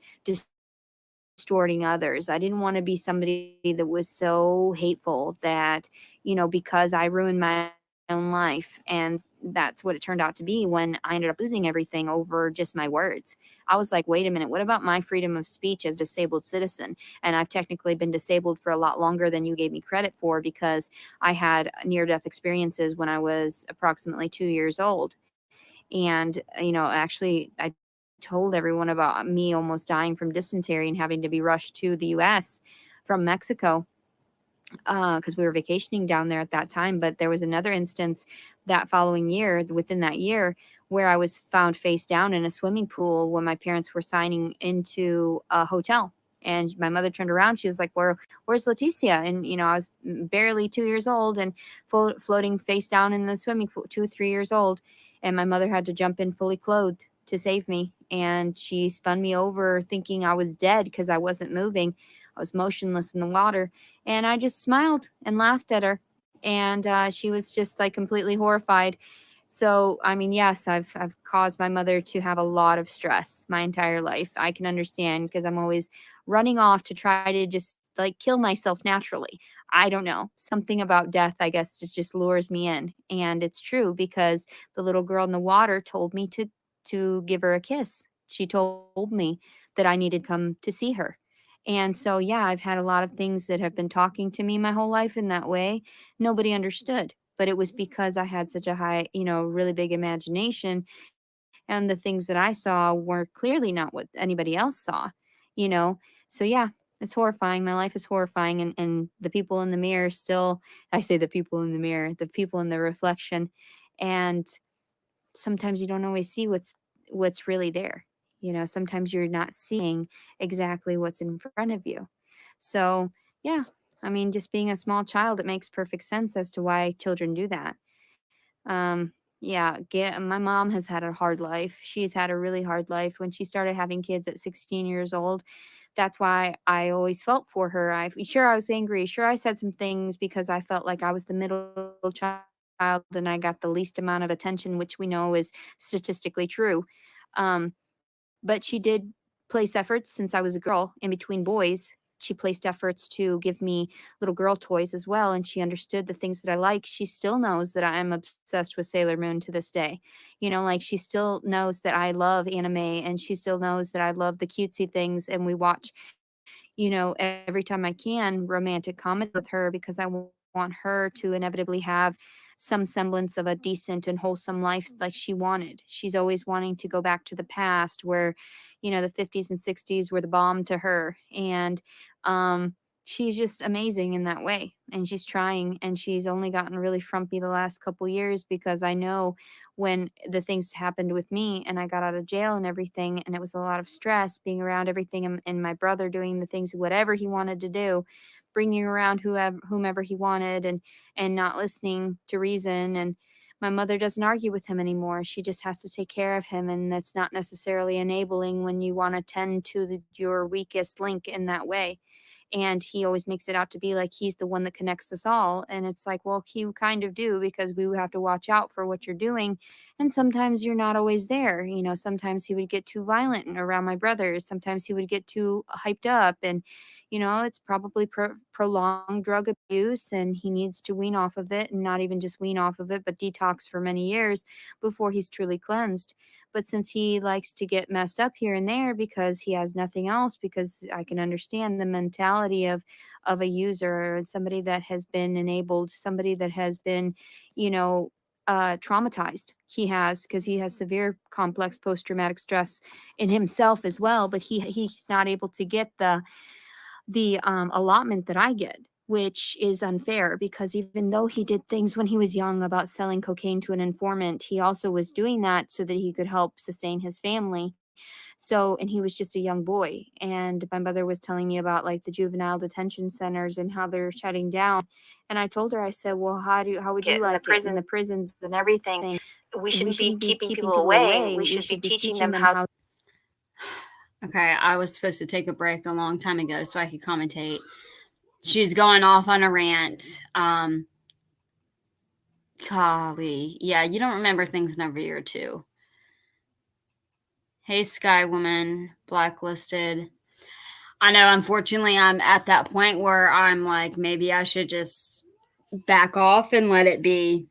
distorting others. I didn't want to be somebody that was so hateful that, because I ruined my own life. And that's what it turned out to be when I ended up losing everything over just my words. I was like, wait a minute, what about my freedom of speech as a disabled citizen? And I've technically been disabled for a lot longer than you gave me credit for, because I had near death experiences when I was approximately 2 years old. And, actually, I told everyone about me almost dying from dysentery and having to be rushed to the US from Mexico, because we were vacationing down there at that time. But there was another instance that following year, within that year, where I was found face down in a swimming pool when my parents were signing into a hotel. And my mother turned around. She was like, "Where's Leticia?" And I was barely 2 years old and floating face down in the swimming pool, 2 3 years old. And my mother had to jump in fully clothed to save me. And she spun me over, thinking I was dead because I wasn't moving. I was motionless in the water, and I just smiled and laughed at her. And she was just like completely horrified. So, I mean, yes, I've caused my mother to have a lot of stress my entire life. I can understand, because I'm always running off to try to just like kill myself naturally. I don't know. Something about death, I guess, it just lures me in. And it's true, because the little girl in the water told me to give her a kiss. She told me that I needed to come to see her. And so, yeah, I've had a lot of things that have been talking to me my whole life in that way. Nobody understood, but it was because I had such a high, really big imagination, and the things that I saw were clearly not what anybody else saw, you know? So, yeah, it's horrifying. My life is horrifying. And the people in the mirror still, I say the people in the mirror, the people in the reflection. And sometimes you don't always see what's really there. Sometimes you're not seeing exactly what's in front of you. So, yeah, I mean, just being a small child, it makes perfect sense as to why children do that. Yeah, my mom has had a hard life. She's had a really hard life. When she started having kids at 16 years old, that's why I always felt for her. I was angry. Sure, I said some things because I felt like I was the middle child and I got the least amount of attention, which we know is statistically true. Um, but she did place efforts since I was a girl in between boys. She placed efforts to give me little girl toys as well, and she understood the things that I like. She still knows that I am obsessed with Sailor Moon to this day. Like, she still knows that I love anime, and she still knows that I love the cutesy things, and we watch, every time I can, romantic comedy with her, because I want her to inevitably have some semblance of a decent and wholesome life like she wanted. She's always wanting to go back to the past where, the 50s and 60s were the bomb to her. And she's just amazing in that way. And she's trying, and she's only gotten really frumpy the last couple years, because I know when the things happened with me and I got out of jail and everything, and it was a lot of stress being around everything, and my brother doing the things, whatever he wanted to do, bringing around whomever he wanted, and not listening to reason. And my mother doesn't argue with him anymore. She just has to take care of him, and that's not necessarily enabling when you want to tend to your weakest link in that way. And he always makes it out to be like he's the one that connects us all. And it's like, well, you kind of do, because we have to watch out for what you're doing. And sometimes you're not always there. You know, sometimes he would get too violent around my brothers. Sometimes he would get too hyped up. And, you know, it's probably prolonged drug abuse, and he needs to wean off of it, and not even just wean off of it, but detox for many years before he's truly cleansed. But since he likes to get messed up here and there because he has nothing else, because I can understand the mentality of a user, somebody that has been enabled, somebody that has been, you know, traumatized. He has, because he has severe complex post-traumatic stress in himself as well, but he's not able to get the allotment that I get, which is unfair, because even though he did things when he was young about selling cocaine to an informant, he also was doing that so that he could help sustain his family. So, and he was just a young boy. And my mother was telling me about like the juvenile detention centers and how they're shutting down. And I told her, I said, well, how would you In the like it in the prisons prisons? and everything. We We shouldn't be shouldn't be keeping keeping people people away. away. We We should be should be teaching teaching them them how. how. Okay, I was supposed to take a break a long time ago so I could commentate. She's going off on a rant. Golly. Yeah, you don't remember things in a year or two. Hey, Sky Woman, blacklisted. I know, unfortunately, I'm at that point where I'm like, maybe I should just back off and let it be.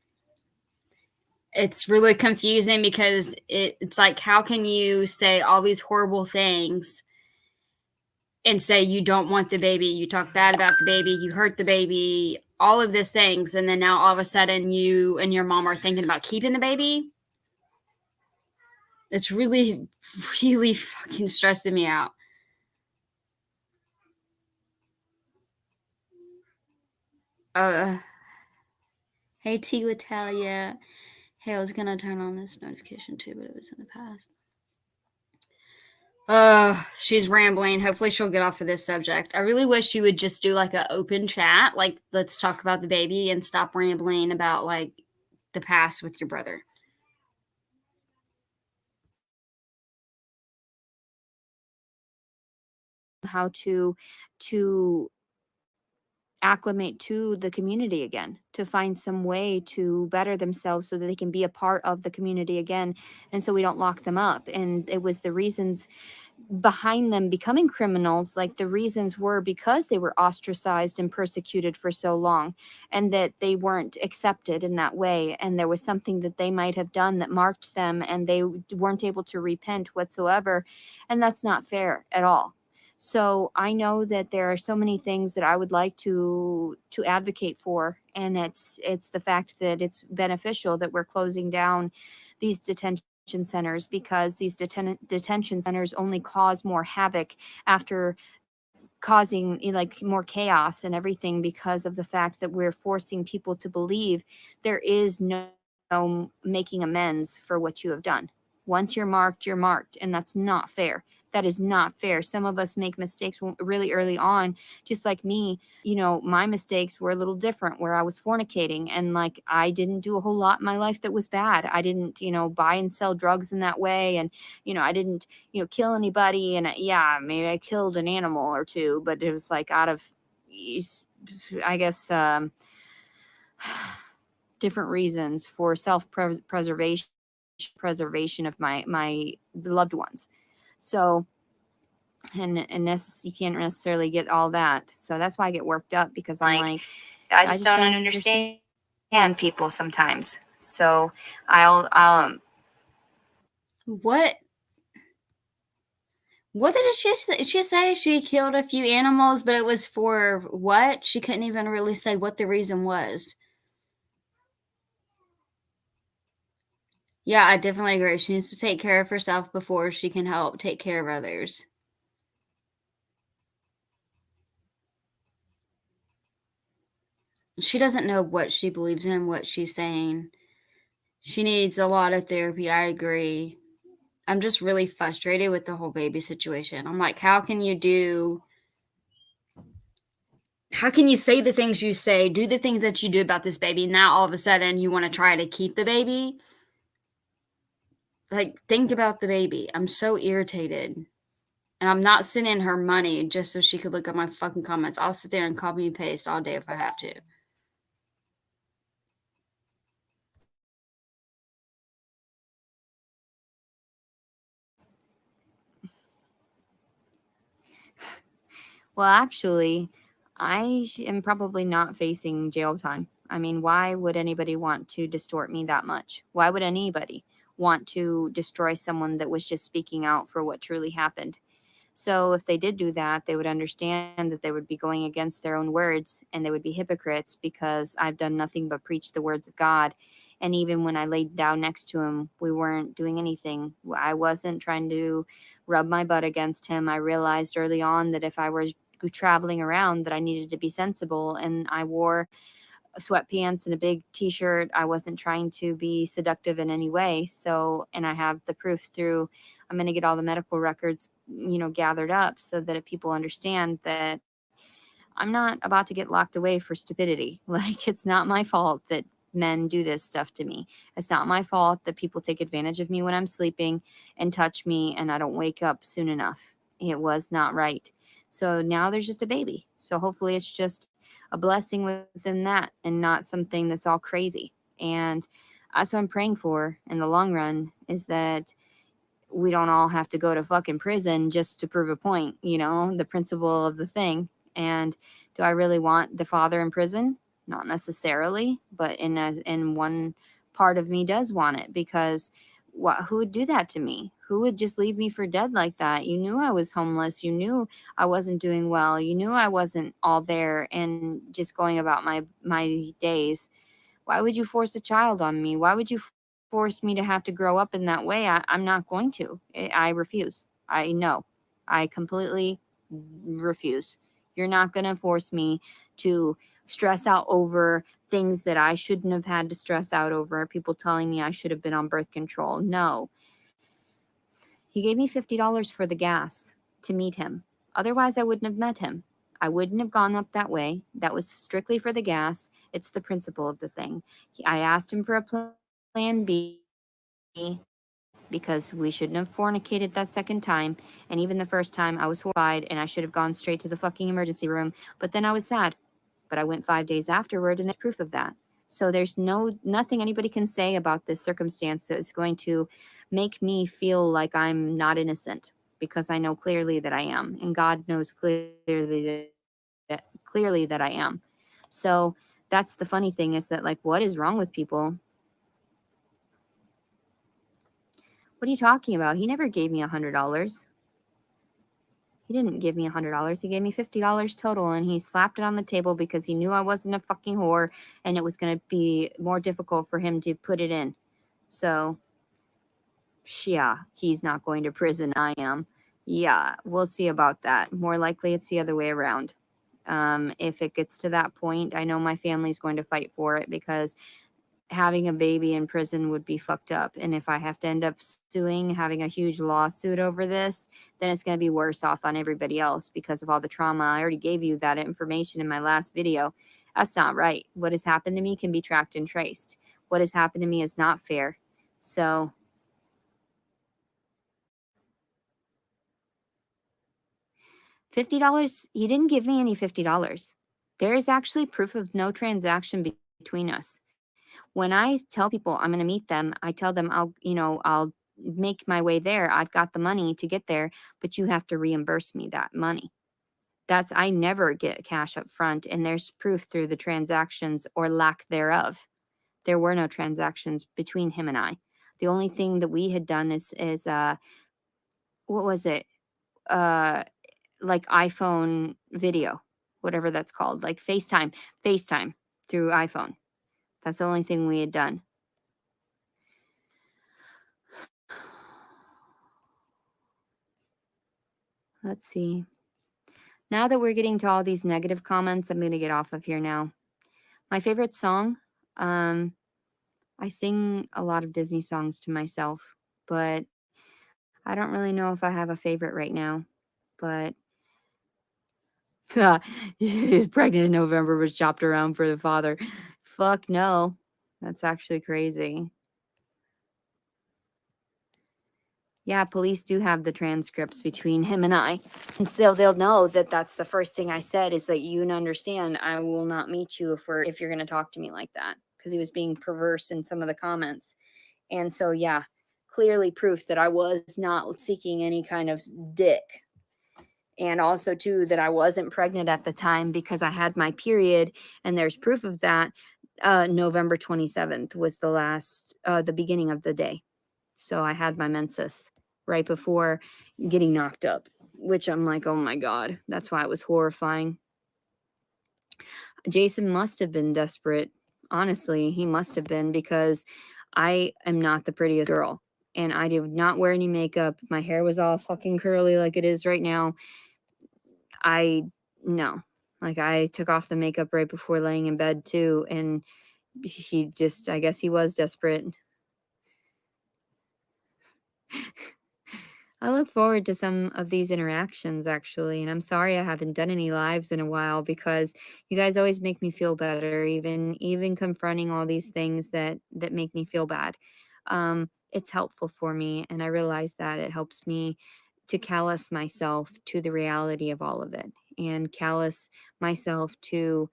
It's really confusing because it's like, how can you say all these horrible things and say you don't want the baby, you talk bad about the baby, you hurt the baby, all of these things, and then now all of a sudden you and your mom are thinking about keeping the baby? It's really, really fucking stressing me out. Hey, T. Italia. Hey, I was gonna turn on this notification too, but it was in the past. She's rambling. Hopefully she'll get off of this subject. I really wish she would just do like an open chat, like let's talk about the baby and stop rambling about like the past with your brother. How to acclimate to the community again, to find some way to better themselves so that they can be a part of the community again, and so we don't lock them up. And it was the reasons behind them becoming criminals, like the reasons were because they were ostracized and persecuted for so long, and that they weren't accepted in that way, and there was something that they might have done that marked them, and they weren't able to repent whatsoever. And that's not fair at all. So I know that there are so many things that I would like to advocate for, and it's the fact that it's beneficial that we're closing down these detention centers, because these detention centers only cause more havoc after causing like more chaos and everything, because of the fact that we're forcing people to believe there is no making amends for what you have done. Once you're marked, and that's not fair. That is not fair. Some of us make mistakes really early on, just like me. You know, my mistakes were a little different, where I was fornicating, and like I didn't do a whole lot in my life that was bad. I didn't, you know, buy and sell drugs in that way, and you know, I didn't, you know, kill anybody. And yeah, maybe I killed an animal or two, but it was like out of, I guess, different reasons for preservation of my loved ones. So, and you can't necessarily get all that. So that's why I get worked up, because I'm like, I I just just don't don't understand understand. people sometimes. So I'll What? What did she say? She killed a few animals, but it was for what? She couldn't even really say what the reason was. Yeah, I definitely agree. She needs to take care of herself before she can help take care of others. She doesn't know what she believes in, what she's saying. She needs a lot of therapy. I agree. I'm just really frustrated with the whole baby situation. I'm like, how can you say the things you say, do the things that you do about this baby? Now all of a sudden you want to try to keep the baby? Like, think about the baby. I'm so irritated. And I'm not sending her money just so she could look at my fucking comments. I'll sit there and copy and paste all day if I have to. Well, actually, am probably not facing jail time. I mean, why would anybody want to distort me that much? Why would anybody want to destroy someone that was just speaking out for what truly happened? So if they did do that, they would understand that they would be going against their own words and they would be hypocrites because I've done nothing but preach the words of God. And even when I laid down next to him, we weren't doing anything. I wasn't trying to rub my butt against him. I realized early on that if I were traveling around that I needed to be sensible, and I wore sweatpants and a big t-shirt. I wasn't trying to be seductive in any way. So, and I have the proof through, I'm going to get all the medical records, gathered up so that if people understand that I'm not about to get locked away for stupidity. Like, it's not my fault that men do this stuff to me. It's not my fault that people take advantage of me when I'm sleeping and touch me and I don't wake up soon enough. It was not right. So now there's just a baby. So hopefully it's just a blessing within that and not something that's all crazy. And that's what I'm praying for in the long run, is that we don't all have to go to fucking prison just to prove a point, the principle of the thing. And do I really want the father in prison? Not necessarily, but in one part of me does want it, because who would do that to me? Who would just leave me for dead like that? You knew I was homeless. You knew I wasn't doing well. You knew I wasn't all there and just going about my days. Why would you force a child on me? Why would you force me to have to grow up in that way? I'm not going to. I refuse. I know. I completely refuse. You're not going to force me to stress out over things that I shouldn't have had to stress out over. People telling me I should have been on birth control. No. He gave me $50 for the gas to meet him. Otherwise, I wouldn't have met him. I wouldn't have gone up that way. That was strictly for the gas. It's the principle of the thing. I asked him for a plan B because we shouldn't have fornicated that second time. And even the first time, I was horrified and I should have gone straight to the fucking emergency room. But then I was sad. But I went 5 days afterward, and there's proof of that. So there's nothing anybody can say about this circumstance that is going to make me feel like I'm not innocent, because I know clearly that I am, and God knows clearly that I am. So that's the funny thing, is that, like, what is wrong with people? What are you talking about? He never gave me $100. He didn't give me $100. He gave me $50 total, and he slapped it on the table because he knew I wasn't a fucking whore, and it was going to be more difficult for him to put it in. So, yeah, he's not going to prison. I am. Yeah, we'll see about that. More likely it's the other way around. If it gets to that point, I know my family's going to fight for it, because having a baby in prison would be fucked up. And if I have to end up suing, having a huge lawsuit over this, then it's going to be worse off on everybody else because of all the trauma. I already gave you that information in my last video. That's not right. What has happened to me can be tracked and traced. What has happened to me is not fair. So $50, he didn't give me any $50. There is actually proof of no transaction between us. When I tell people I'm going to meet them, I tell them I'll make my way there. I've got the money to get there, but you have to reimburse me that money. I never get cash up front, and there's proof through the transactions or lack thereof. There were no transactions between him and I. The only thing that we had done is what was it? Like iPhone video, whatever that's called, like FaceTime through iPhone. That's the only thing we had done. Let's see. Now that we're getting to all these negative comments, I'm going to get off of here now. My favorite song, I sing a lot of Disney songs to myself, but I don't really know if I have a favorite right now. But he was pregnant in November, was chopped around for the father. Fuck no. That's actually crazy. Yeah, police do have the transcripts between him and I. And so they'll know that that's the first thing I said, is that you understand I will not meet you if you're going to talk to me like that, because he was being perverse in some of the comments. And so, yeah, clearly proof that I was not seeking any kind of dick. and also too that I wasn't pregnant at the time because I had my period, and there's proof of that. November 27th was the beginning of the day. So I had my menses right before getting knocked up, which I'm like, oh my God, that's why it was horrifying. Jason must have been desperate. Honestly, he must have been, because I am not the prettiest girl, and I did not wear any makeup. My hair was all fucking curly like it is right now. No. Like, I took off the makeup right before laying in bed too, and I guess he was desperate. I look forward to some of these interactions, actually, and I'm sorry I haven't done any lives in a while, because you guys always make me feel better, even confronting all these things that make me feel bad. It's helpful for me, and I realize that it helps me to callous myself to the reality of all of it, and callous myself to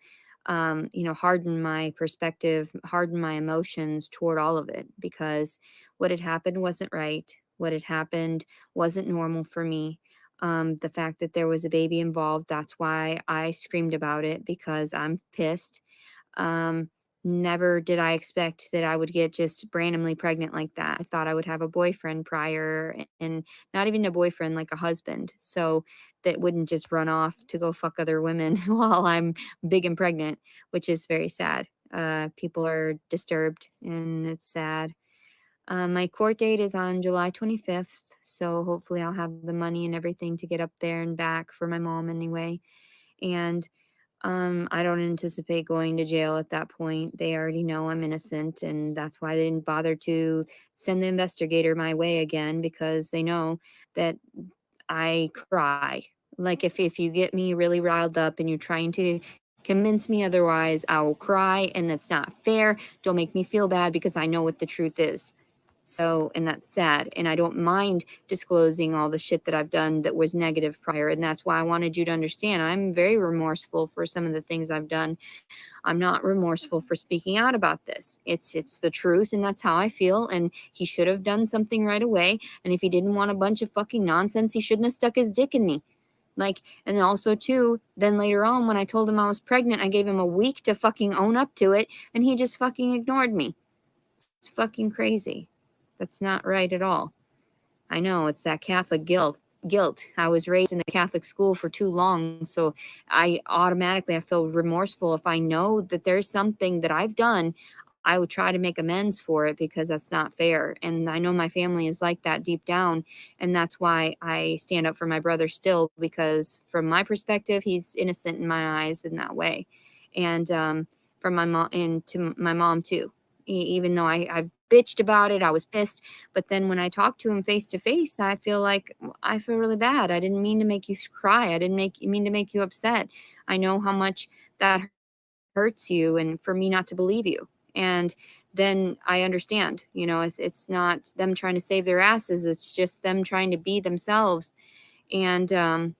harden my perspective, harden my emotions toward all of it, because what had happened wasn't right. What had happened wasn't normal for me. The fact that there was a baby involved, that's why I screamed about it, because I'm pissed. Um, Never did I expect that I would get just randomly pregnant like that. I thought I would have a boyfriend prior, and not even a boyfriend, like a husband. So that wouldn't just run off to go fuck other women while I'm big and pregnant, which is very sad. People are disturbed, and it's sad. My court date is on July 25th, so hopefully I'll have the money and everything to get up there and back for my mom anyway. And I don't anticipate going to jail at that point. They already know I'm innocent, and that's why they didn't bother to send the investigator my way again, because they know that I cry. Like, if you get me really riled up and you're trying to convince me otherwise, I will cry, and that's not fair. Don't make me feel bad, because I know what the truth is. So, and that's sad. And I don't mind disclosing all the shit that I've done that was negative prior. And that's why I wanted you to understand I'm very remorseful for some of the things I've done. I'm not remorseful for speaking out about this. It's the truth, and that's how I feel. And he should have done something right away. And if he didn't want a bunch of fucking nonsense, he shouldn't have stuck his dick in me. Like, and also too, then later on when I told him I was pregnant, I gave him a week to fucking own up to it, and he just fucking ignored me. It's fucking crazy. That's not right at all. I know, it's that Catholic guilt. I was raised in the Catholic school for too long, so I feel remorseful if I know that there's something that I've done. I would try to make amends for it, because that's not fair. And I know my family is like that deep down, and that's why I stand up for my brother still, because from my perspective, he's innocent in my eyes in that way. And from my mom, and to my mom too. Even though I bitched about it, I was pissed. But then when I talk to him face to face, I feel really bad. I didn't mean to make you cry. I didn't mean to make you upset. I know how much that hurts you, and for me not to believe you. And then I understand, it's not them trying to save their asses. It's just them trying to be themselves. And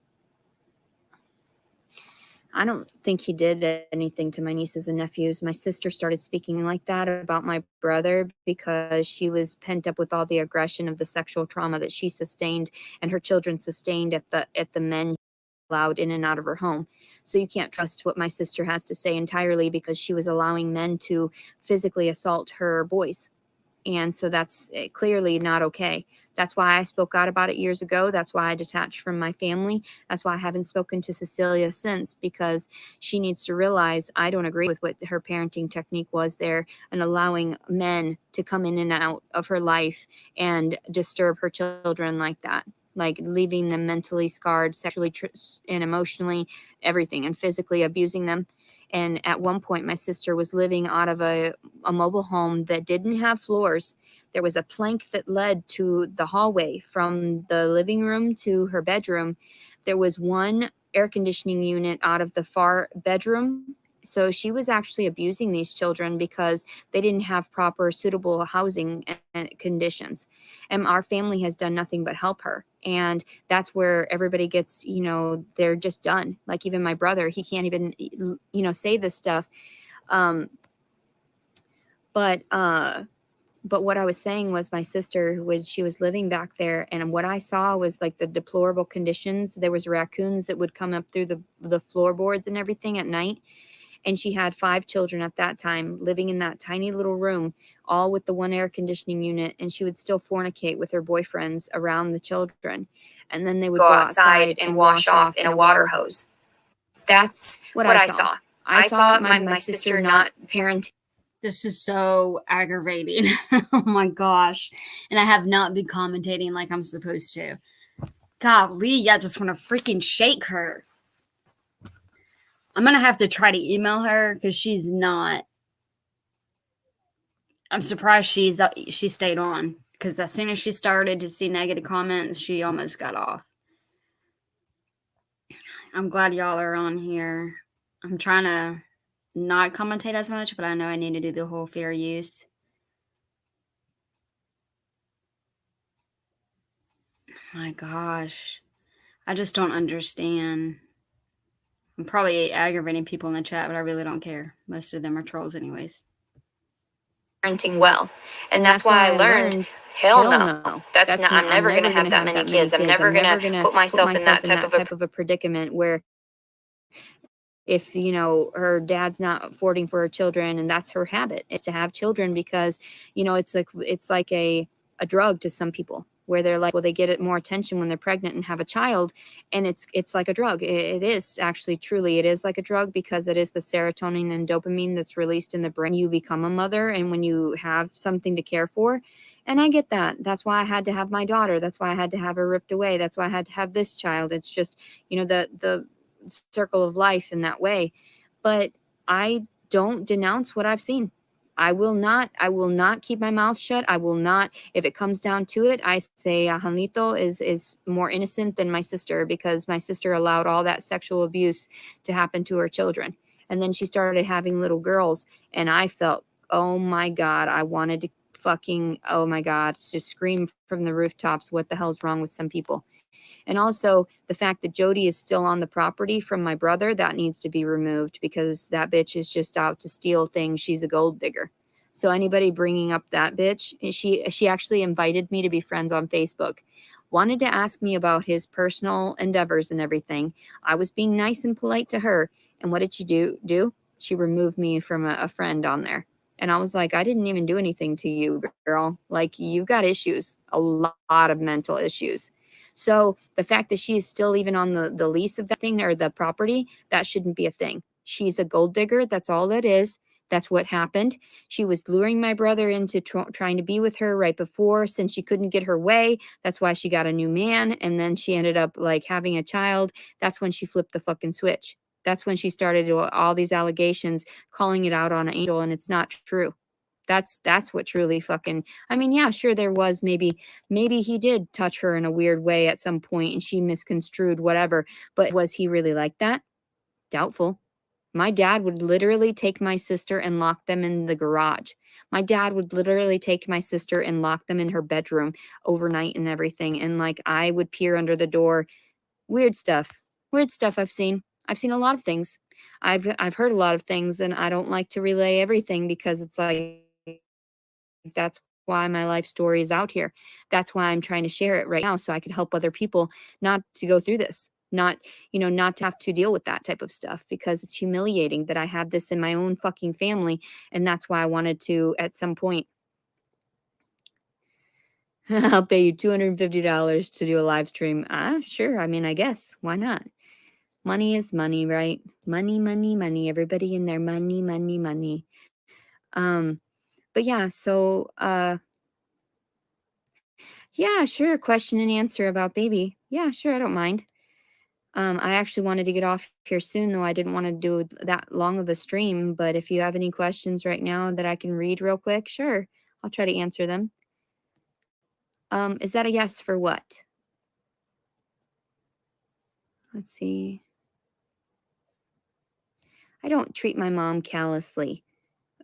I don't think he did anything to my nieces and nephews. My sister started speaking like that about my brother because she was pent up with all the aggression of the sexual trauma that she sustained and her children sustained at the men allowed in and out of her home. So you can't trust what my sister has to say entirely, because she was allowing men to physically assault her boys. And so that's clearly not okay. That's why I spoke out about it years ago. That's why I detached from my family. That's why I haven't spoken to Cecilia since, because she needs to realize I don't agree with what her parenting technique was there, and allowing men to come in and out of her life and disturb her children like that, like leaving them mentally scarred, sexually and emotionally, everything, and physically abusing them. And at one point, my sister was living out of a mobile home that didn't have floors. There was a plank that led to the hallway from the living room to her bedroom. There was one air conditioning unit out of the far bedroom. So she was actually abusing these children because they didn't have proper suitable housing and conditions. And our family has done nothing but help her. And that's where everybody gets, they're just done. Like even my brother, he can't even, say this stuff. But But what I was saying was my sister, when she was living back there, and what I saw was like the deplorable conditions. There was raccoons that would come up through the floorboards and everything at night. And she had 5 children at that time living in that tiny little room, all with the one air conditioning unit. And she would still fornicate with her boyfriends around the children. And then they would Go go outside outside and and wash wash off off in in a a water water hose. hose. That's what I saw. I saw my sister not parenting. This is so aggravating. Oh my gosh. And I have not been commentating like I'm supposed to. Golly, I just want to freaking shake her. I'm going to have to try to email her because she's not. I'm surprised she stayed on, because as soon as she started to see negative comments, she almost got off. I'm glad y'all are on here. I'm trying to not commentate as much, but I know I need to do the whole fair use. My gosh. I just don't understand. I'm probably aggravating people in the chat, but I really don't care. Most of them are trolls anyways. Parenting well. And that's why I learned, hell no. That's not, I'm never going to have that many kids. I'm never going to put myself in that type of a predicament where if, you know, her dad's not affording for her children, and that's her habit, is to have children because, you know, it's like a drug to some people, where they're like, well, they get it more attention when they're pregnant and have a child. And it's like a drug. It is actually, truly, it is like a drug, because it is the serotonin and dopamine that's released in the brain. You become a mother, and when you have something to care for. And I get that. That's why I had to have my daughter. That's why I had to have her ripped away. That's why I had to have this child. It's just, you know, the circle of life in that way. But I don't denounce what I've seen. I will not keep my mouth shut. I will not, if it comes down to it, I say Janito is more innocent than my sister, because my sister allowed all that sexual abuse to happen to her children. And then she started having little girls, and I felt, oh my God, I wanted to fucking, oh my God, just scream from the rooftops, what the hell's wrong with some people? And also the fact that Jody is still on the property from my brother, that needs to be removed, because that bitch is just out to steal things. She's a gold digger. So anybody bringing up that bitch, she actually invited me to be friends on Facebook. Wanted to ask me about his personal endeavors and everything. I was being nice and polite to her. And what did she do? She removed me from a friend on there. And I was like, I didn't even do anything to you, girl. Like, you've got issues, a lot of mental issues. So the fact that she is still even on the lease of that thing, or the property, that shouldn't be a thing. She's a gold digger. That's all it is. That's what happened. She was luring my brother into trying to be with her right before, since she couldn't get her way. That's why she got a new man. And then she ended up like having a child. That's when she flipped the fucking switch. That's when she started all these allegations, calling it out on Angel, and it's not true. That's what truly fucking, I mean, yeah, sure, there was maybe he did touch her in a weird way at some point and she misconstrued whatever, but was he really like that? Doubtful. My dad would literally take my sister and lock them in the garage. My dad would literally take my sister and lock them in her bedroom overnight and everything. And like, I would peer under the door. Weird stuff. Weird stuff I've seen. I've seen a lot of things. I've heard a lot of things, and I don't like to relay everything, because it's like, that's why my life story is out here. That's why I'm trying to share it right now, so I could help other people not to go through this, not to have to deal with that type of stuff, because it's humiliating that I have this in my own fucking family. And that's why I wanted to, at some point, I'll pay you $250 to do a live stream. Sure. I mean, I guess, why not? Money is money, right? Money, money, money. Everybody in there, money, money, money. But yeah, so yeah, sure. Question and answer about baby. Yeah, sure. I don't mind. I actually wanted to get off here soon, though. I didn't want to do that long of a stream. But if you have any questions right now that I can read real quick, sure, I'll try to answer them. Is that a yes for what? Let's see. I don't treat my mom callously.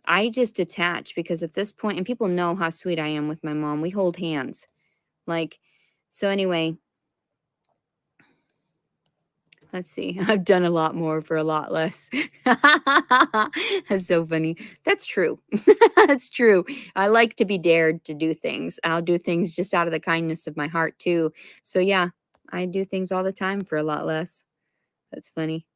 I just detach, because at this point, and people know how sweet I am with my mom, we hold hands. Like, so anyway, Let's see. I've done a lot more for a lot less. That's so funny. That's true. That's true. I like to be dared to do things. I'll do things just out of the kindness of my heart, too. So, yeah, I do things all the time for a lot less. That's funny.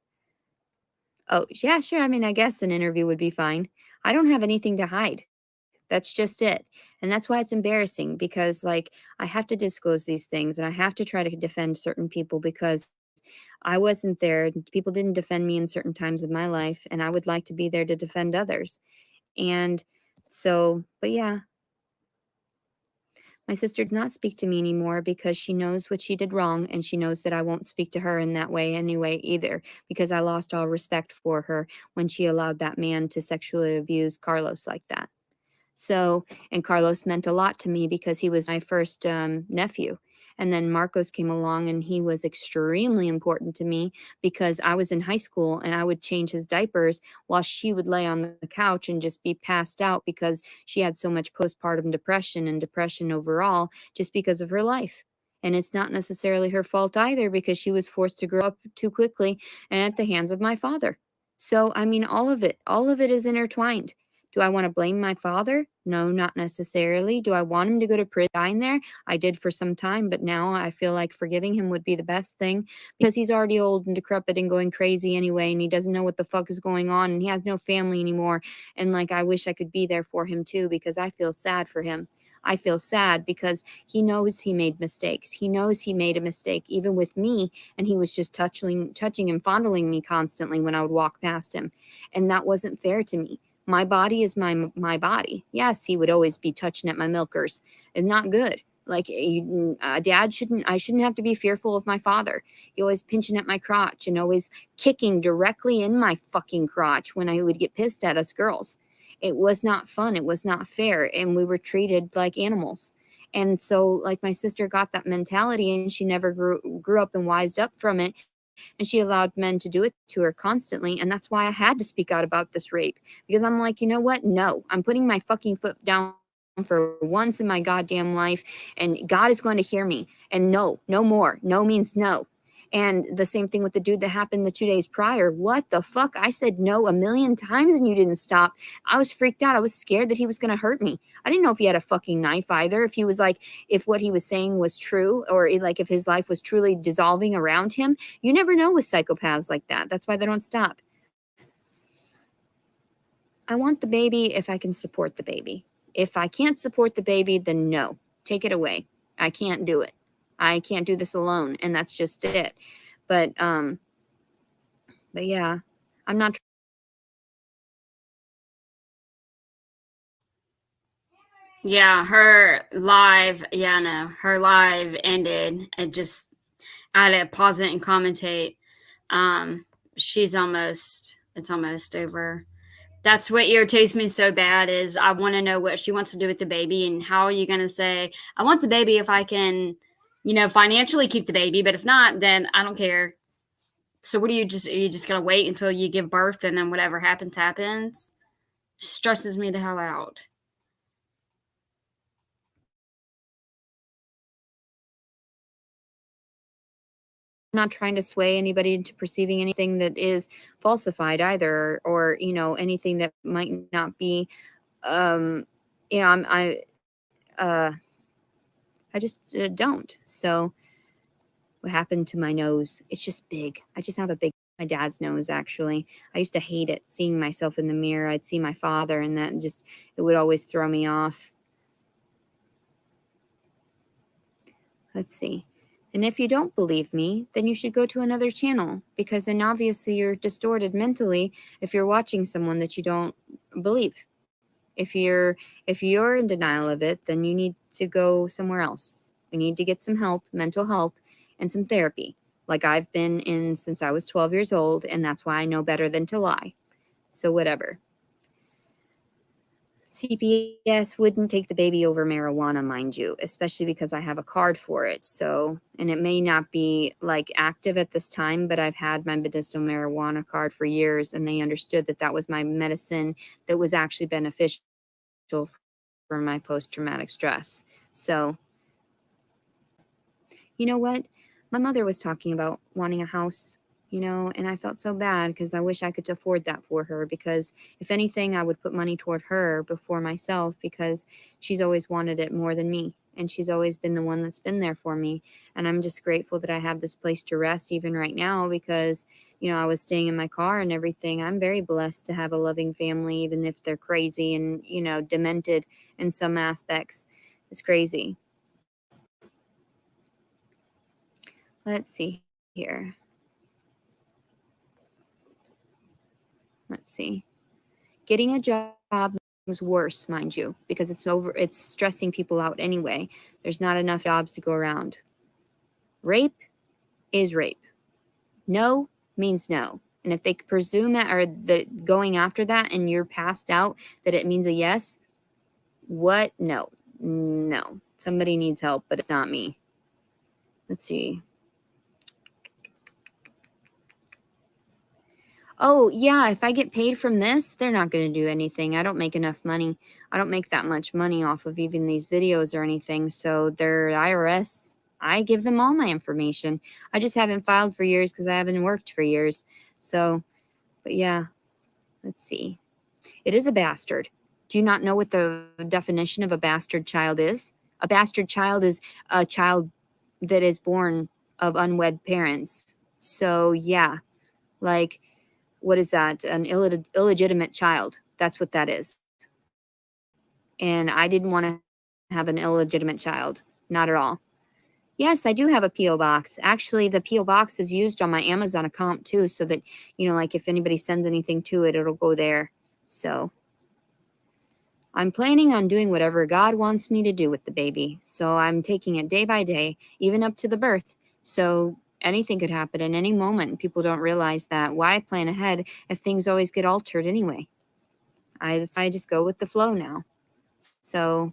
Oh, yeah, sure. I mean, I guess an interview would be fine. I don't have anything to hide. That's just it. And that's why it's embarrassing because, like, I have to disclose these things and I have to try to defend certain people because I wasn't there. People didn't defend me in certain times of my life, and I would like to be there to defend others. And so, but yeah, my sister does not speak to me anymore because she knows what she did wrong, and she knows that I won't speak to her in that way anyway either, because I lost all respect for her when she allowed that man to sexually abuse Carlos like that. So, and Carlos meant a lot to me because he was my first nephew. And then Marcos came along and he was extremely important to me because I was in high school and I would change his diapers while she would lay on the couch and just be passed out because she had so much postpartum depression and depression overall just because of her life. And it's not necessarily her fault either because she was forced to grow up too quickly and at the hands of my father. So, I mean, all of it is intertwined. Do I want to blame my father? No, not necessarily. Do I want him to go to prison in there? I did for some time, but now I feel like forgiving him would be the best thing because he's already old and decrepit and going crazy anyway, and he doesn't know what the fuck is going on, and he has no family anymore. And like, I wish I could be there for him too because I feel sad for him. I feel sad because he knows he made mistakes. He knows he made a mistake, even with me, and he was just touching and fondling me constantly when I would walk past him, and that wasn't fair to me. My body is my body. Yes, he would always be touching at my milkers. It's not good. Like dad shouldn't. I shouldn't have to be fearful of my father. He always pinching at my crotch and always kicking directly in my fucking crotch when I would get pissed at us girls. It was not fun. It was not fair, and we were treated like animals. And so, like my sister got that mentality, and she never grew up and wised up from it, and she allowed men to do it to her constantly. And that's why I had to speak out about this rape because I'm like, you know what? No, I'm putting my fucking foot down for once in my goddamn life, and God is going to hear me. And no, no more. No means no. And the same thing with the dude that happened the 2 days prior. What the fuck? I said no a million times and you didn't stop. I was freaked out. I was scared that he was going to hurt me. I didn't know if he had a fucking knife either. If he was like, if what he was saying was true, or like if his life was truly dissolving around him. You never know with psychopaths like that. That's why they don't stop. I want the baby if I can support the baby. If I can't support the baby, then no, take it away. I can't do it. I can't do this alone, and that's just it. But yeah, I'm not. Yeah, her live, yeah, no, her live ended. It just, I had to pause it and commentate. She's almost, it's almost over. That's what irritates me so bad is I want to know what she wants to do with the baby, and how are you going to say, I want the baby if I can, financially keep the baby, but if not, then I don't care. So what are you just going to wait until you give birth and then whatever happens, happens? Stresses me the hell out. I'm not trying to sway anybody into perceiving anything that is falsified either, or anything that might not be. I just don't. So what happened to my nose? It's just big. I just have a big, my dad's nose actually. I used to hate it, seeing myself in the mirror. I'd see my father and that just, it would always throw me off. Let's see. And if you don't believe me, then you should go to another channel, because then obviously you're distorted mentally if you're watching someone that you don't believe. If you're in denial of it, then you need to go somewhere else. We need to get some help, mental help, and some therapy. Like I've been in since I was 12 years old, and that's why I know better than to lie. So whatever. CPS wouldn't take the baby over marijuana, mind you, especially because I have a card for it. So, and it may not be like active at this time, but I've had my medicinal marijuana card for years, and they understood that that was my medicine that was actually beneficial for my post-traumatic stress. So, you know what? My mother was talking about wanting a house, and I felt so bad because I wish I could afford that for her, because if anything, I would put money toward her before myself, because she's always wanted it more than me. And she's always been the one that's been there for me. And I'm just grateful that I have this place to rest even right now, because, I was staying in my car and everything. I'm very blessed to have a loving family, even if they're crazy and, demented in some aspects. It's crazy. Let's see here. Let's see. Getting a job is worse, mind you, because it's stressing people out anyway. There's not enough jobs to go around. Rape is rape. No means no. And if they presume that, or going after that and you're passed out, that it means a yes, what? No. Somebody needs help, but it's not me. Let's see. Oh, yeah, if I get paid from this, they're not going to do anything. I don't make enough money. I don't make that much money off of even these videos or anything. So their IRS, I give them all my information. I just haven't filed for years because I haven't worked for years. So, but yeah, let's see. It is a bastard. Do you not know what the definition of a bastard child is? A bastard child is a child that is born of unwed parents. So yeah, like, what is that? An illegitimate child. That's what that is. And I didn't want to have an illegitimate child. Not at all. Yes, I do have a P.O. box. Actually, the P.O. box is used on my Amazon account too, so that, like if anybody sends anything to it, it'll go there. So I'm planning on doing whatever God wants me to do with the baby. So I'm taking it day by day, even up to the birth. So anything could happen at any moment. People don't realize that. Why plan ahead if things always get altered anyway? I just go with the flow now. So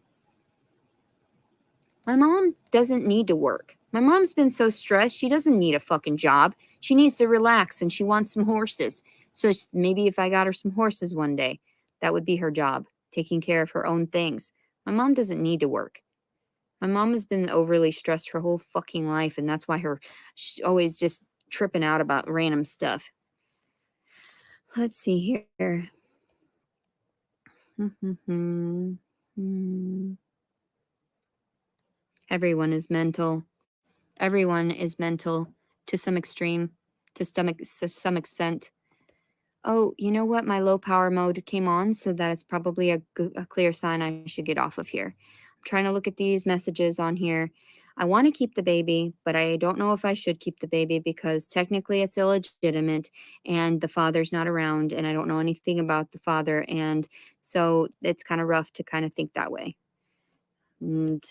my mom doesn't need to work. My mom's been so stressed, she doesn't need a fucking job. She needs to relax, and she wants some horses. So maybe if I got her some horses one day, that would be her job, taking care of her own things. My mom doesn't need to work. My mom has been overly stressed her whole fucking life, and that's why she's always just tripping out about random stuff. Let's see here. Everyone is mental. Everyone is mental to some extreme, to some extent. Oh, you know what? My low power mode came on, so that it's probably a clear sign I should get off of here. I'm trying to look at these messages on here. I want to keep the baby, but I don't know if I should keep the baby because technically it's illegitimate and the father's not around and I don't know anything about the father. And so it's kind of rough to kind of think that way. And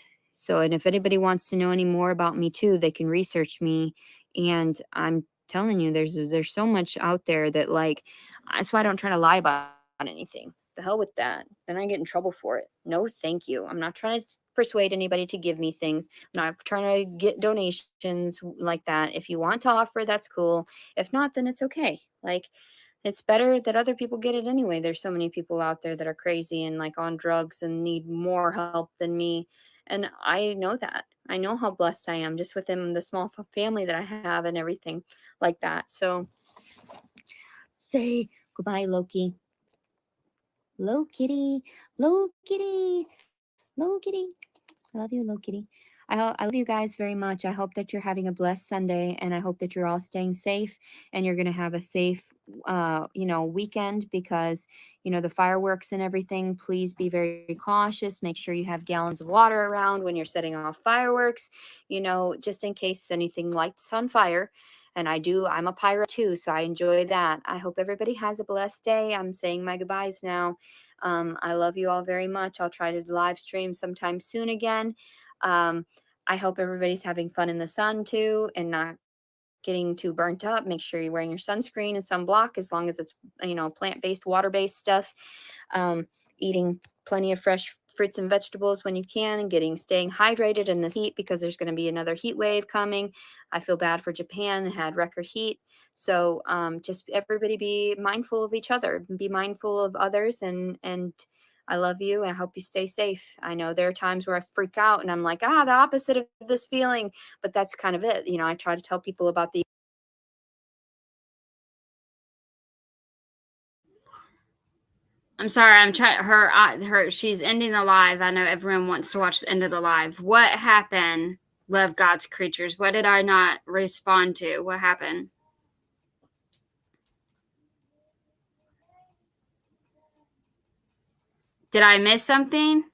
if anybody wants to know any more about me too, they can research me. And I'm telling you, there's so much out there that, like, that's why I don't try to lie about anything. The hell with that. Then I get in trouble for it. No, thank you. I'm not trying to persuade anybody to give me things. I'm not trying to get donations like that. If you want to offer, that's cool. If not, then it's okay. Like, it's better that other people get it anyway. There's so many people out there that are crazy and like on drugs and need more help than me. And I know that. I know how blessed I am just within the small family that I have and everything like that. So say goodbye, Loki. Low kitty, low kitty, low kitty. I love you, Low Kitty. I love you guys very much. I hope that you're having a blessed Sunday, and I hope that you're all staying safe and you're going to have a safe, weekend, because, the fireworks and everything. Please be very cautious. Make sure you have gallons of water around when you're setting off fireworks, just in case anything lights on fire. And I'm a pirate too, so I enjoy that. I hope everybody has a blessed day. I'm saying my goodbyes now. I love you all very much. I'll try to live stream sometime soon again. I hope everybody's having fun in the sun too and not getting too burnt up. Make sure you're wearing your sunscreen and sunblock, as long as it's, plant-based, water-based stuff. Eating plenty of fresh fruits and vegetables when you can, and staying hydrated in this heat, because there's going to be another heat wave coming. I feel bad for Japan. It had record heat. So just everybody be mindful of each other, be mindful of others, and I love you and I hope you stay safe. I know there are times where I freak out and I'm like, the opposite of this feeling, but that's kind of it. I try to tell people about the I'm sorry. I'm trying. Her. She's ending the live. I know everyone wants to watch the end of the live. What happened? Love God's creatures. What did I not respond to? What happened? Did I miss something?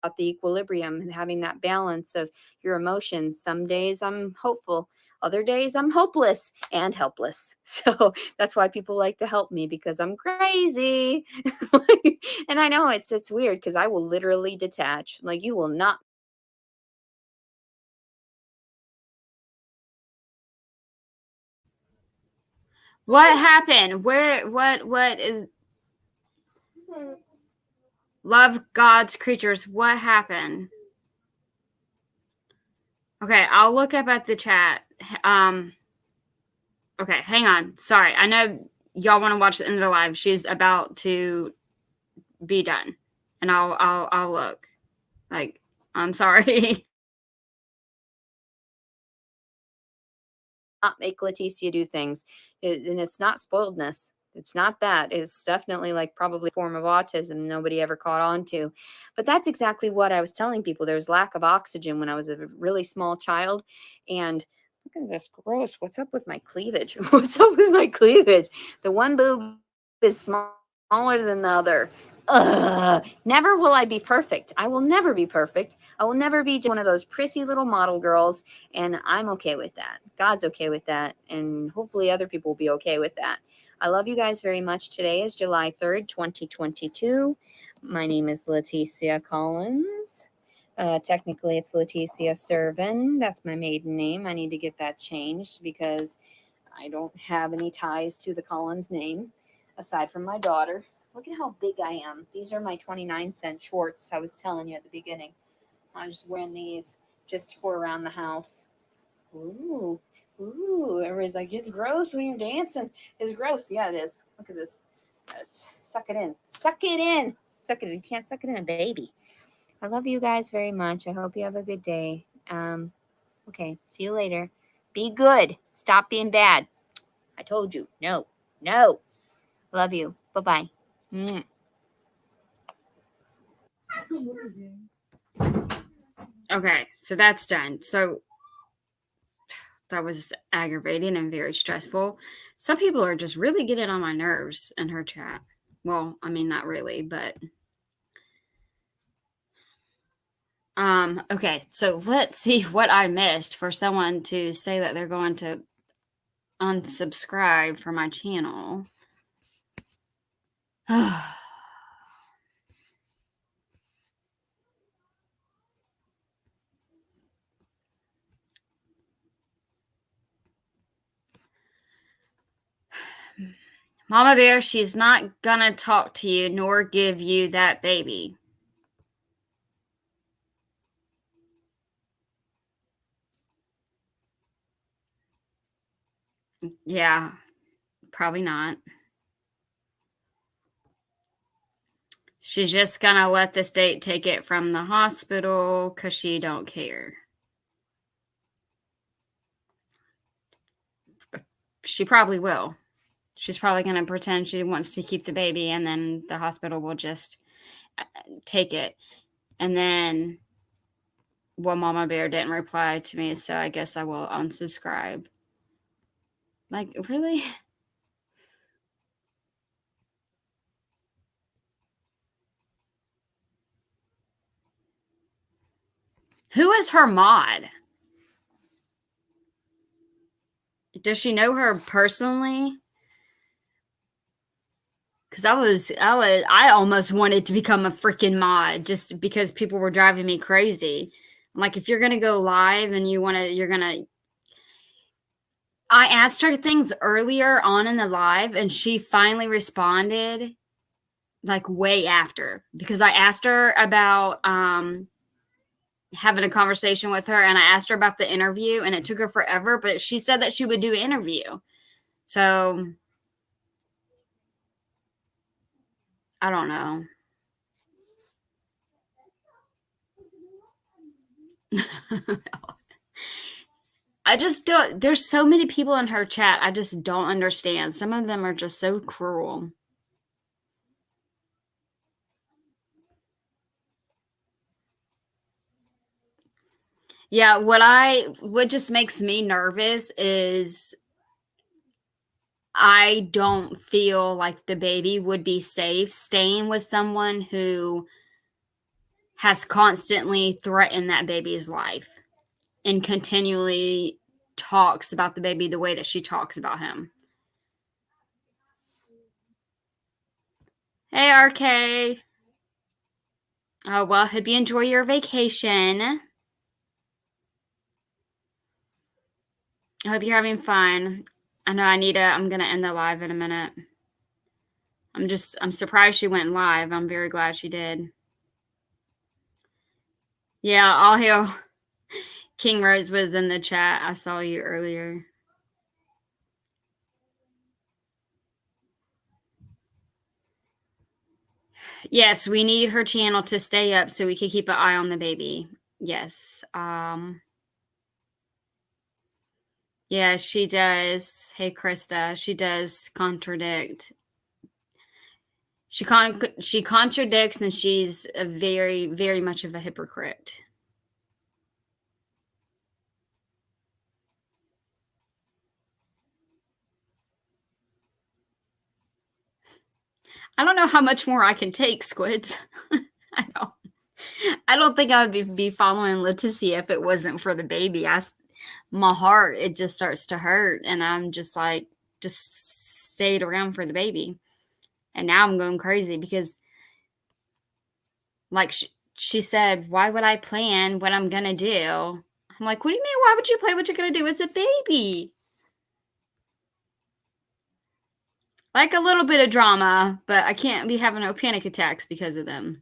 About the equilibrium and having that balance of your emotions. Some days I'm hopeful, other days I'm hopeless and helpless. So that's why people like to help me, because I'm crazy. And I know it's weird because I will literally detach. Like, you will not. What happened? What is love God's creatures? What happened? Okay, I'll look up at the chat. Okay, hang on. Sorry. I know y'all want to watch the end of the live. She's about to be done. And I'll look. Like, I'm sorry. Not make Leticia do things. And it's not spoiledness. It's not that. It's definitely like probably a form of autism nobody ever caught on to. But that's exactly what I was telling people. There's lack of oxygen when I was a really small child. And look at this, gross. What's up with my cleavage? What's up with my cleavage? The one boob is smaller than the other. Ugh. Never will I be perfect. I will never be perfect. I will never be one of those prissy little model girls, and I'm okay with that. God's okay with that, and hopefully other people will be okay with that. I love you guys very much. Today is July 3rd, 2022. My name is Leticia Collins. Technically, it's Leticia Servin. That's my maiden name. I need to get that changed because I don't have any ties to the Collins name aside from my daughter. Look at how big I am. These are my 29-cent shorts I was telling you at the beginning. I was just wearing these just for around the house. Ooh, everybody's like, it's gross when you're dancing. It's gross. Yeah, it is. Look at this. Suck it in. Suck it in. Suck it in. You can't suck it in a baby. I love you guys very much. I hope you have a good day. Okay, see you later. Be good. Stop being bad. I told you. No. No. Love you. Bye-bye. Okay, so that's done. So that was aggravating and very stressful. Some people are just really getting on my nerves in her chat. Well, I mean, not really, but okay, so let's see what I missed for someone to say that they're going to unsubscribe from my channel. Mama Bear, she's not gonna talk to you nor give you that baby. Yeah, probably not. She's just gonna let the state take it from the hospital because she don't care. She probably will. She's probably gonna pretend she wants to keep the baby, and then the hospital will just take it. And then, well, Mama Bear didn't reply to me, so I guess I will unsubscribe. Like, really? Who is her mod? Does she know her personally? Because I almost wanted to become a freaking mod just because people were driving me crazy. I'm like, if you're gonna go live and I asked her things earlier on in the live, and she finally responded like way after, because I asked her about having a conversation with her, and I asked her about the interview, and it took her forever, but she said that she would do an interview. So I don't know. I just don't. There's so many people in her chat. I just don't understand. Some of them are just so cruel. Yeah, what just makes me nervous is I don't feel like the baby would be safe staying with someone who has constantly threatened that baby's life and continually talks about the baby the way that she talks about him. Hey, RK. Oh, well, hope you enjoy your vacation. I hope you're having fun. I know I'm going to end the live in a minute. I'm surprised she went live. I'm very glad she did. Yeah, all hail. King Rose was in the chat. I saw you earlier. Yes, we need her channel to stay up so we can keep an eye on the baby. Yes. Yeah, she does. Hey, Krista, she does contradict. She contradicts, and she's a very, very much of a hypocrite. I don't know how much more I can take, Squids. I don't think I would be following Leticia if it wasn't for the baby. My heart, it just starts to hurt, and I'm just like, just stayed around for the baby. And now I'm going crazy because, like she said, why would I plan what I'm going to do? I'm like, what do you mean? Why would you plan what you're going to do? It's a baby. Like a little bit of drama, but I can't be having no panic attacks because of them.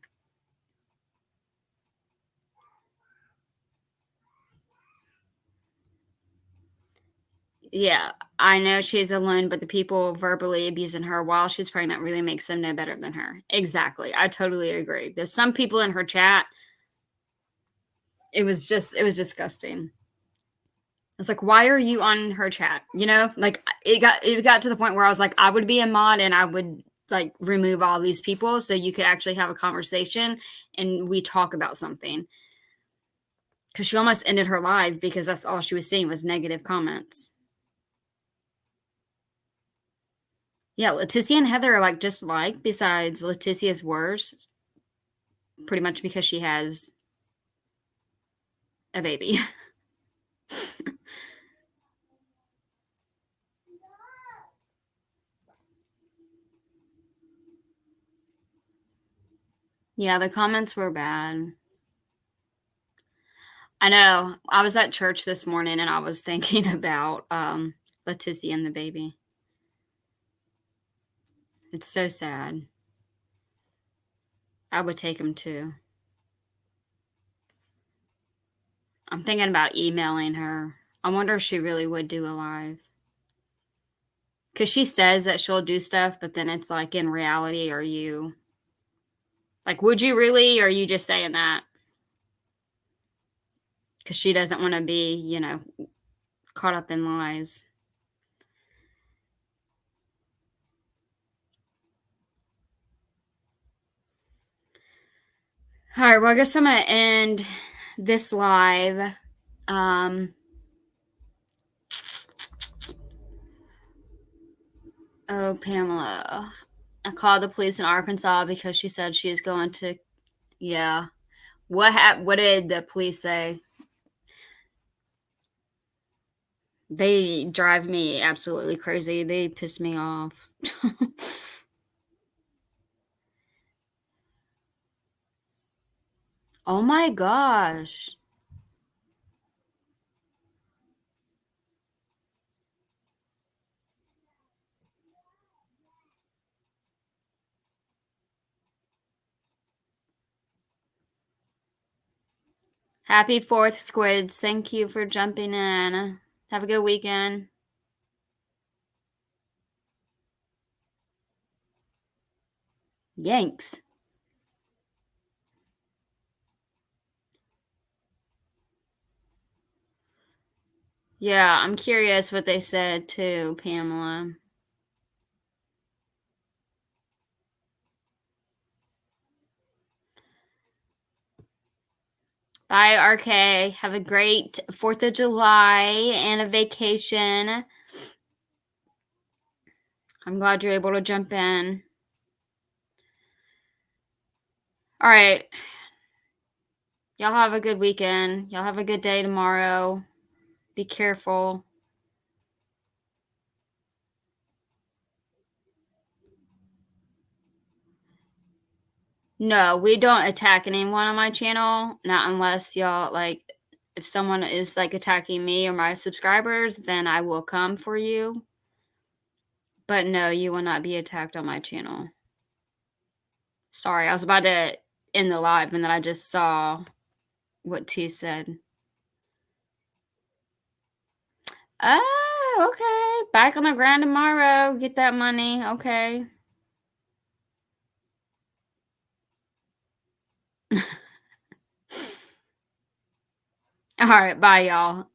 Yeah, I know she's alone, but the people verbally abusing her while she's pregnant really makes them no better than her. Exactly. I totally agree. There's some people in her chat. It was disgusting. It's like, why are you on her chat? You know, like it got to the point where I was like, I would be a mod and I would like remove all these people so you could actually have a conversation and we talk about something. Because she almost ended her live because that's all she was seeing was negative comments. Yeah, Leticia and Heather are like just like, besides Leticia's worse, pretty much because she has a baby. Yeah, the comments were bad. I know. I was at church this morning and I was thinking about Leticia and the baby. It's so sad. I would take him too. I'm thinking about emailing her. I wonder if she really would do a live. Because she says that she'll do stuff, but then it's like, in reality, are you... Like, would you really, or are you just saying that? Because she doesn't want to be, you know, caught up in lies. All right, well, I guess I'm going to end this live. Oh, Pamela. I called the police in Arkansas because she said she is going to... Yeah. What did the police say? They drive me absolutely crazy. They piss me off. Oh my gosh. Happy 4th, Squids. Thank you for jumping in. Have a good weekend. Yanks. Yeah, I'm curious what they said too, Pamela. Bye, RK. Have a great 4th of July and a vacation. I'm glad you're able to jump in. All right. Y'all have a good weekend. Y'all have a good day tomorrow. Be careful. No, we don't attack anyone on my channel. Not unless y'all, like, if someone is, like, attacking me or my subscribers, then I will come for you. But no, you will not be attacked on my channel. Sorry, I was about to end the live, and then I just saw what T said. Oh, okay. Back on the ground tomorrow. Get that money. Okay. All right. Bye, y'all.